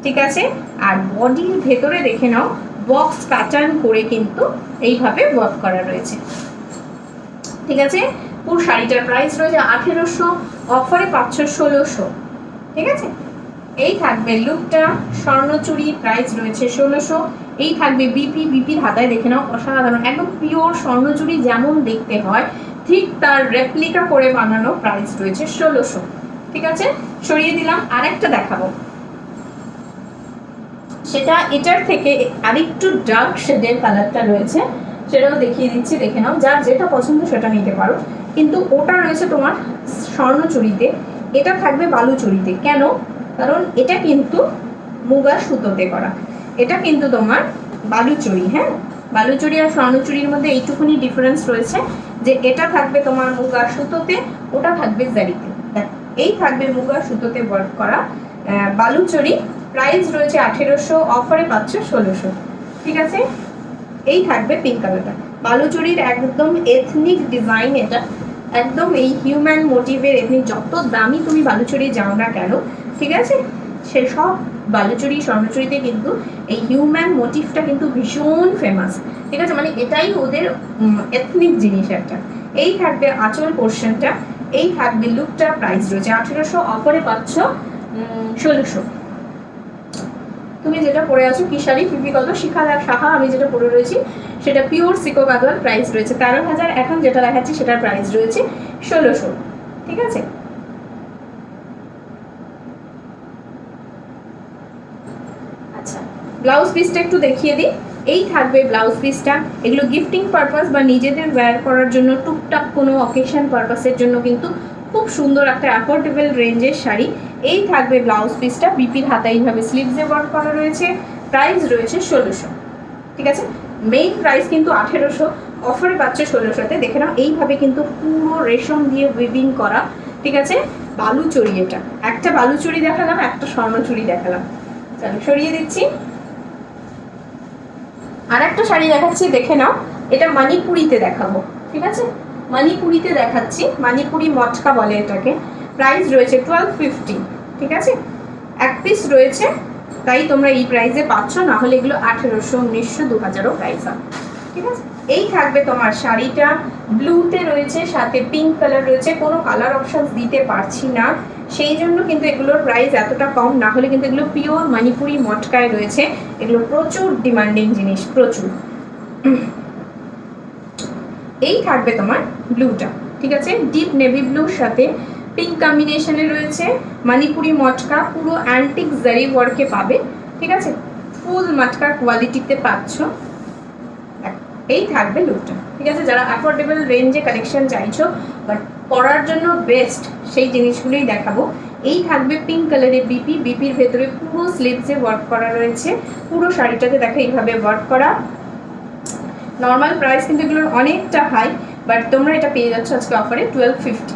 ঠিক আছে। আর বডির ভেতরে দেখে নাও বক্স প্যাটার্ন করে কিন্তু এইভাবে ওয়ার্ক করা রয়েছে, ঠিক আছে। পুরো শাড়িটার প্রাইস রয়েছে 1800, অফারে পাচ্ছ 1600, ঠিক আছে। এই থাকবে লুকটা, স্বর্ণচুরি, প্রাইস রয়েছে 1600। এই থাকবে বিপি, বিপির হাতায় দেখে নাও অসাধারণ, একদম পিওর স্বর্ণচুরি যেমন দেখতে হয় ঠিক তার রেপ্লিকা করে বানানো, প্রাইস রয়েছে 1600, ঠিক আছে। সরিয়ে দিলাম, আরেকটা দেখাবো, সেটা এটার থেকে আরেকটু ডার্ক শেডের কালারটা রয়েছে, সেটাও দেখিয়ে দিচ্ছি, দেখে নাও। যার যেটা পছন্দ সেটা নিতে পারো, কিন্তু ওটা রয়েছে তোমার স্বর্ণচুরিতে, এটা থাকবে বালুচুরিতে। কেন? কারণ এটা কিন্তু মুগা সুতোতে করা, এটা কিন্তু তোমার বালুচুরি। হ্যাঁ, বালুচুরি আর স্বর্ণচুরির মধ্যে এইটুকুনি ডিফারেন্স রয়েছে যে এটা থাকবে তোমার মুগা সুতোতে, ওটা থাকবে জারিতে। এই থাকবে মুগা সুতোতে ওয়ার্ক করা বালুচুরি, প্রাইস রয়েছে 1800, অফারে পাচ্ছ 1600, ঠিক আছে। এই থাকবে পিঙ্ক কালারটা, বালুচুরির একদম এথনিক ডিজাইন, এটা একদম এই হিউম্যান মোটিভের এথনিক। যত দামি তুমি বালুচুরি যাও না কেন, ঠিক আছে, সেসব বালুচুরি স্বর্ণচুরিতে কিন্তু এই হিউম্যান মোটিভটা কিন্তু ভীষণ ফেমাস, ঠিক আছে। মানে এটাই ওদের এথনিক জিনিস একটা। এই থাকবে আঁচল পোর্শনটা, এই থাকবে লুকটা, প্রাইস রয়েছে 1800, অফারে পাচ্ছ 1600। তুমি যেটা পরে আছো কি শাড়ি, পিপি কত শিখা শাখা, আমি যেটা পরে রয়েছি সেটা পিওর সিকো গাদোয়াল, প্রাইস রয়েছে 13000। এখন যেটা দেখাচ্ছি সেটার প্রাইস রয়েছে 1600, ঠিক আছে। আচ্ছা, ব্লাউজ পিসটা একটু দেখিয়ে দিই। এই থাকবে ব্লাউজ পিসটা, এগুলো গিফটিং পারপাস বা নিজেদের ওয়্যার করার জন্য, টুকটাক কোনো অকেশন পারপাসের জন্য কিন্তু খুব সুন্দর একটা অ্যাফোর্ডেবল রেঞ্জের শাড়ি। এই থাকবে ব্লাউজ পিসটা, বিপির হাতা এইভাবে স্লিভসে ওয়ার্ক করা রয়েছে, প্রাইস রয়েছে 1600, ঠিক আছে। মেইন প্রাইস কিন্তু 1800, অফারে পাচ্ছে 1600-তে। দেখে নাও এইভাবে কিন্তু পুরো রেশম দিয়ে উইভিং করা, ঠিক আছে। বালুচুরি, এটা একটা বালুচুরি দেখালাম, একটা স্বর্ণচুরি দেখালাম, চলো সরিয়ে দিচ্ছি। আর একটা শাড়ি দেখাচ্ছি, দেখে নাও, এটা মণিপুরিতে দেখাবো, ঠিক আছে। মণিপুরিতে দেখাচ্ছি, মণিপুরি মটকা বলে এটাকে, প্রাইস রয়েছে 1250, ঠিক আছে। এক পিস রয়েছে, তাই তোমরা এই প্রাইসে পাচ্ছ, না হলে এগুলো 1800, 1900, 2000 প্রাইস হবে, ঠিক আছে। এই থাকবে তোমার শাড়িটা, ব্লুতে রয়েছে, সাথে পিঙ্ক কালার রয়েছে। কোনো কালার অপশন দিতে পারছি না, সেই জন্য কিন্তু এগুলোর প্রাইস এতটা কম, না হলে কিন্তু এগুলো পিওর মণিপুরি মটকায় রয়েছে, এগুলো প্রচুর ডিমান্ডিং জিনিস, প্রচুর। এই থাকবে তোমার ব্লুটা, ঠিক আছে, ডিপ নেভি ব্লুর সাথে পিঙ্ক কম্বিনেশনে রয়েছে, মণিপুরি মটকা, পুরো অ্যান্টিক জারি ওয়ার্কে পাবে, ঠিক আছে, ফুল মটকার কোয়ালিটিতে পাচ্ছ। এই থাকবে লুকটা, ঠিক আছে। যারা অ্যাফোর্ডেবল রেঞ্জে কালেকশন চাইছো বাট পরার জন্য বেস্ট, সেই জিনিসগুলোই দেখাবো। এই থাকবে পিঙ্ক কালারের বিপি, বিপির ভেতরে পুরো স্লিভসে ওয়ার্ক করা রয়েছে, পুরো শাড়িটাতে দেখো এইভাবে ওয়ার্ক করা। নর্মাল প্রাইস কিন্তু এগুলোর অনেকটা হাই, বাট তোমরা এটা পেয়ে যাচ্ছ আজকে অফারে 1250,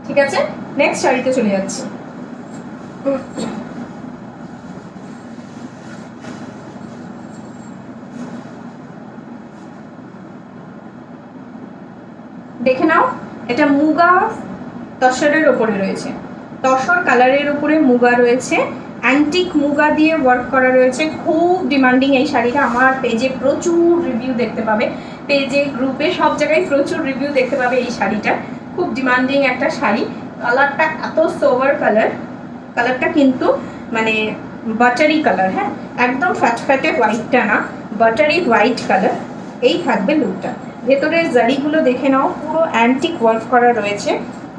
ঠিক আছে। নেক্সট শাড়িতে চলে যাচ্ছি। দেখে নাও, এটা মুগা তসরের ওপরে রয়েছে, তসর কালারের উপরে মুগা রয়েছে, অ্যান্টিক মুগা দিয়ে ওয়ার্ক করা রয়েছে। খুব ডিমান্ডিং এই শাড়িটা, আমার পেজে প্রচুর রিভিউ দেখতে পাবে, পেজে গ্রুপে সব জায়গায় প্রচুর রিভিউ দেখতে পাবে এই শাড়িটা। খুব ডিমান্ডিং একটা শাড়ি, কালারটা এত সোভার কালার, কালারটা কিন্তু মানে বাটারি কালার, হ্যাঁ একদম ফ্যাটফ্যাটে হোয়াইটটা না, বাটারি হোয়াইট কালার। এই থাকবে লুকটা, ভেতরের জারিগুলো দেখে নাও, পুরো অ্যান্টিক ওয়ার্ক করা রয়েছে।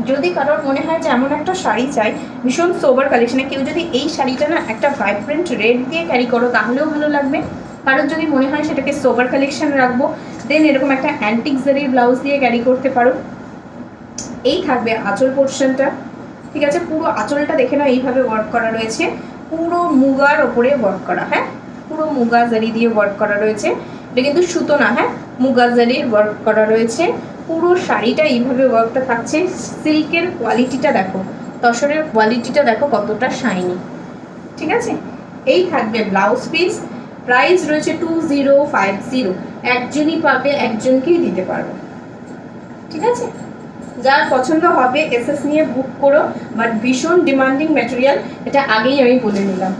যদি কারোর মনে হয় যে এমন একটা শাড়ি চাই ভীষণ সোবার কালেকশনে, কেউ যদি এই শাড়িটা না একটা ভাইব্রেন্ট রেড দিয়ে ক্যারি করো তাহলেও ভালো লাগবে। কারোর যদি মনে হয় সেটাকে সোবার কালেকশন রাখবো, দেন এরকম একটা অ্যান্টিক জারির ব্লাউজ দিয়ে ক্যারি করতে পারো। এই থাকবে আঁচল পোর্শনটা, ঠিক আছে। পুরো আঁচলটা দেখে নাও এইভাবে ওয়ার্ক করা রয়েছে, পুরো মুগার ওপরে ওয়ার্ক করা, হ্যাঁ পুরো মুগা জারি দিয়ে ওয়ার্ক করা রয়েছে। এটা কিন্তু সুতো না, হ্যাঁ মুগা জারির ওয়ার্ক করা রয়েছে। পুরো শাড়িটা এইভাবে ওয়ার্কটা থাকছে। সিল্কের কোয়ালিটিটা দেখো, তসরের কোয়ালিটিটা দেখো কতটা শাইনি, ঠিক আছে। এই থাকবে ব্লাউজ পিস। প্রাইস রয়েছে 2050। একজনই পাবে, একজনকেই দিতে পারবো, ঠিক আছে। যার পছন্দ হবে এসএস নিয়ে বুক করো, বাট ভীষণ ডিমান্ডিং ম্যাটেরিয়াল, এটা আগেই আমি বলে নিলাম।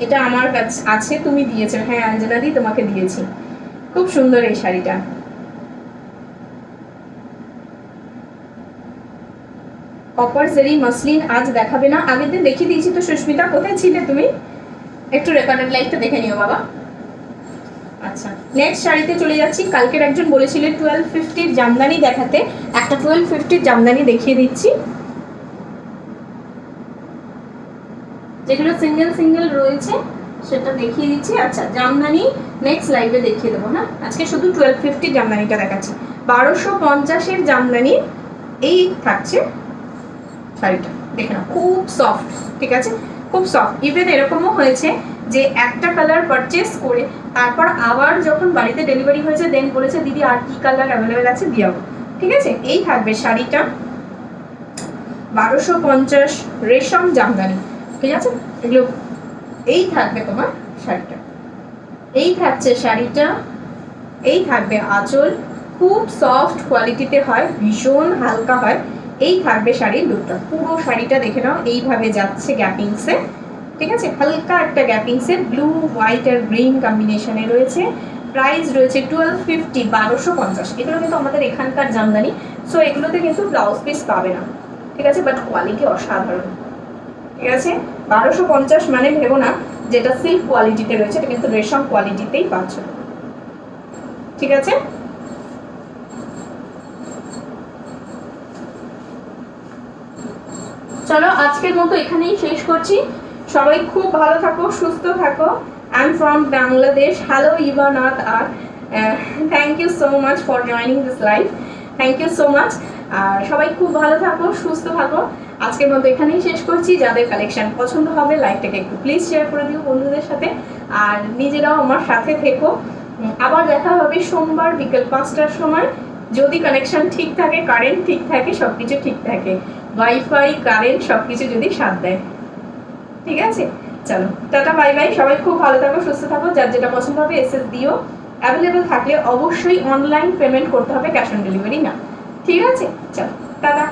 এটা আমার কাছে আছে, তুমি দিয়েছো, হ্যাঁ অঞ্জনা দি তোমাকে দিয়েছি। খুব সুন্দর এই শাড়িটা। কপার জারি মসলিন আজ দেখাবে না, আগের দিন দেখিয়ে দিয়েছি তো। সুস্মিতা কোথায় ছিলে তুমি? একটু রেকর্ডেড লাইভটা দেখে নিও বাবা। আচ্ছা নেক্সট শাড়িতে চলে যাচ্ছি। কালকের একজন বলেছিলেন 1250 জামদানি দেখাতে, একটা 1250 জামদানি দেখিয়ে দিচ্ছি, যেগুলো সিঙ্গেল সিঙ্গেল রয়েছে সেটা দেখিয়ে দিচ্ছি। আচ্ছা জামদানি নেক্সট লাইভে দেখিয়ে দেবো, হ্যাঁ আজকে শুধু 1250 জামদানিটা দেখাচ্ছি। 1250-এর জামদানি এই থাকছে শাড়িটা, দেখে নাও খুব সফট, ঠিক আছে খুব সফট। ইভেন এরকমও হয়েছে যে একটা কালার পারচেস করে তারপর আবার যখন বাড়িতে ডেলিভারি হয়েছে দেন বলেছে দিদি আর কি কালার অ্যাভেলেবেল আছে দিও, ঠিক আছে। এই থাকবে শাড়িটা 1250 রেশম জামদানি, ঠিক আছে। এগুলো এই থাকবে তোমার শাড়িটা, এই থাকছে শাড়িটা, এই থাকবে আঁচল, খুব সফট কোয়ালিটিতে হয়, ভীষণ হালকা হয়। এই থাকবে শাড়ির লুকটা, পুরো শাড়িটা দেখে নাও এইভাবে যাচ্ছে গ্যাপিংসে, ঠিক আছে। হালকা একটা গ্যাপিংসে ব্লু হোয়াইট আর গ্রিন কম্বিনেশনে রয়েছে। প্রাইস রয়েছে 1250, 1250। এগুলো কিন্তু আমাদের এখানকার জামদানি, সো এগুলোতে কিন্তু ব্লাউজ পিস পাবে না, ঠিক আছে, বাট কোয়ালিটি অসাধারণ, ঠিক আছে। 1250 মানে ভেবো না যেটা সিল্ক কোয়ালিটিতে রয়েছে, এটা কিন্তু রেশম কোয়ালিটিতেই পাচ্ছ, ঠিক আছে। চলো আজকের মতো এখানেই শেষ করছি। সবাই খুব ভালো থাকো, সুস্থ থাকো। I am from Bangladesh. Hello Ivanath আর thank you so much for joining this live, thank you so much. আর সবাই খুব ভালো থাকো, সুস্থ থাকো। আজকের মতো এখানেই শেষ করছি। যাদের কালেকশন পছন্দ হবে লাইভটাকে একটু প্লিজ শেয়ার করে দিও বন্ধুদের সাথে, আর নিজেরাও আমার সাথে থেকো। আবার দেখা হবে সোমবার বিকেল 5টার সময়, যদি কানেকশন ঠিক থাকে, কারেন্ট ঠিক থাকে, সব কিছু ঠিক থাকে, ওয়াইফাই কারেন্ট সব কিছু যদি সাথ দেয়, ঠিক আছে। চলো টাটা বাই বাই। সবাই খুব ভালো থাকো, সুস্থ থাকো। যার যেটা পছন্দ হবে এসএস দিও। অ্যাভেলেবেল থাকলে অবশ্যই অনলাইন পেমেন্ট করতে হবে, ক্যাশ অন ডেলিভারি না, ঠিক আছে। চলো টাটা।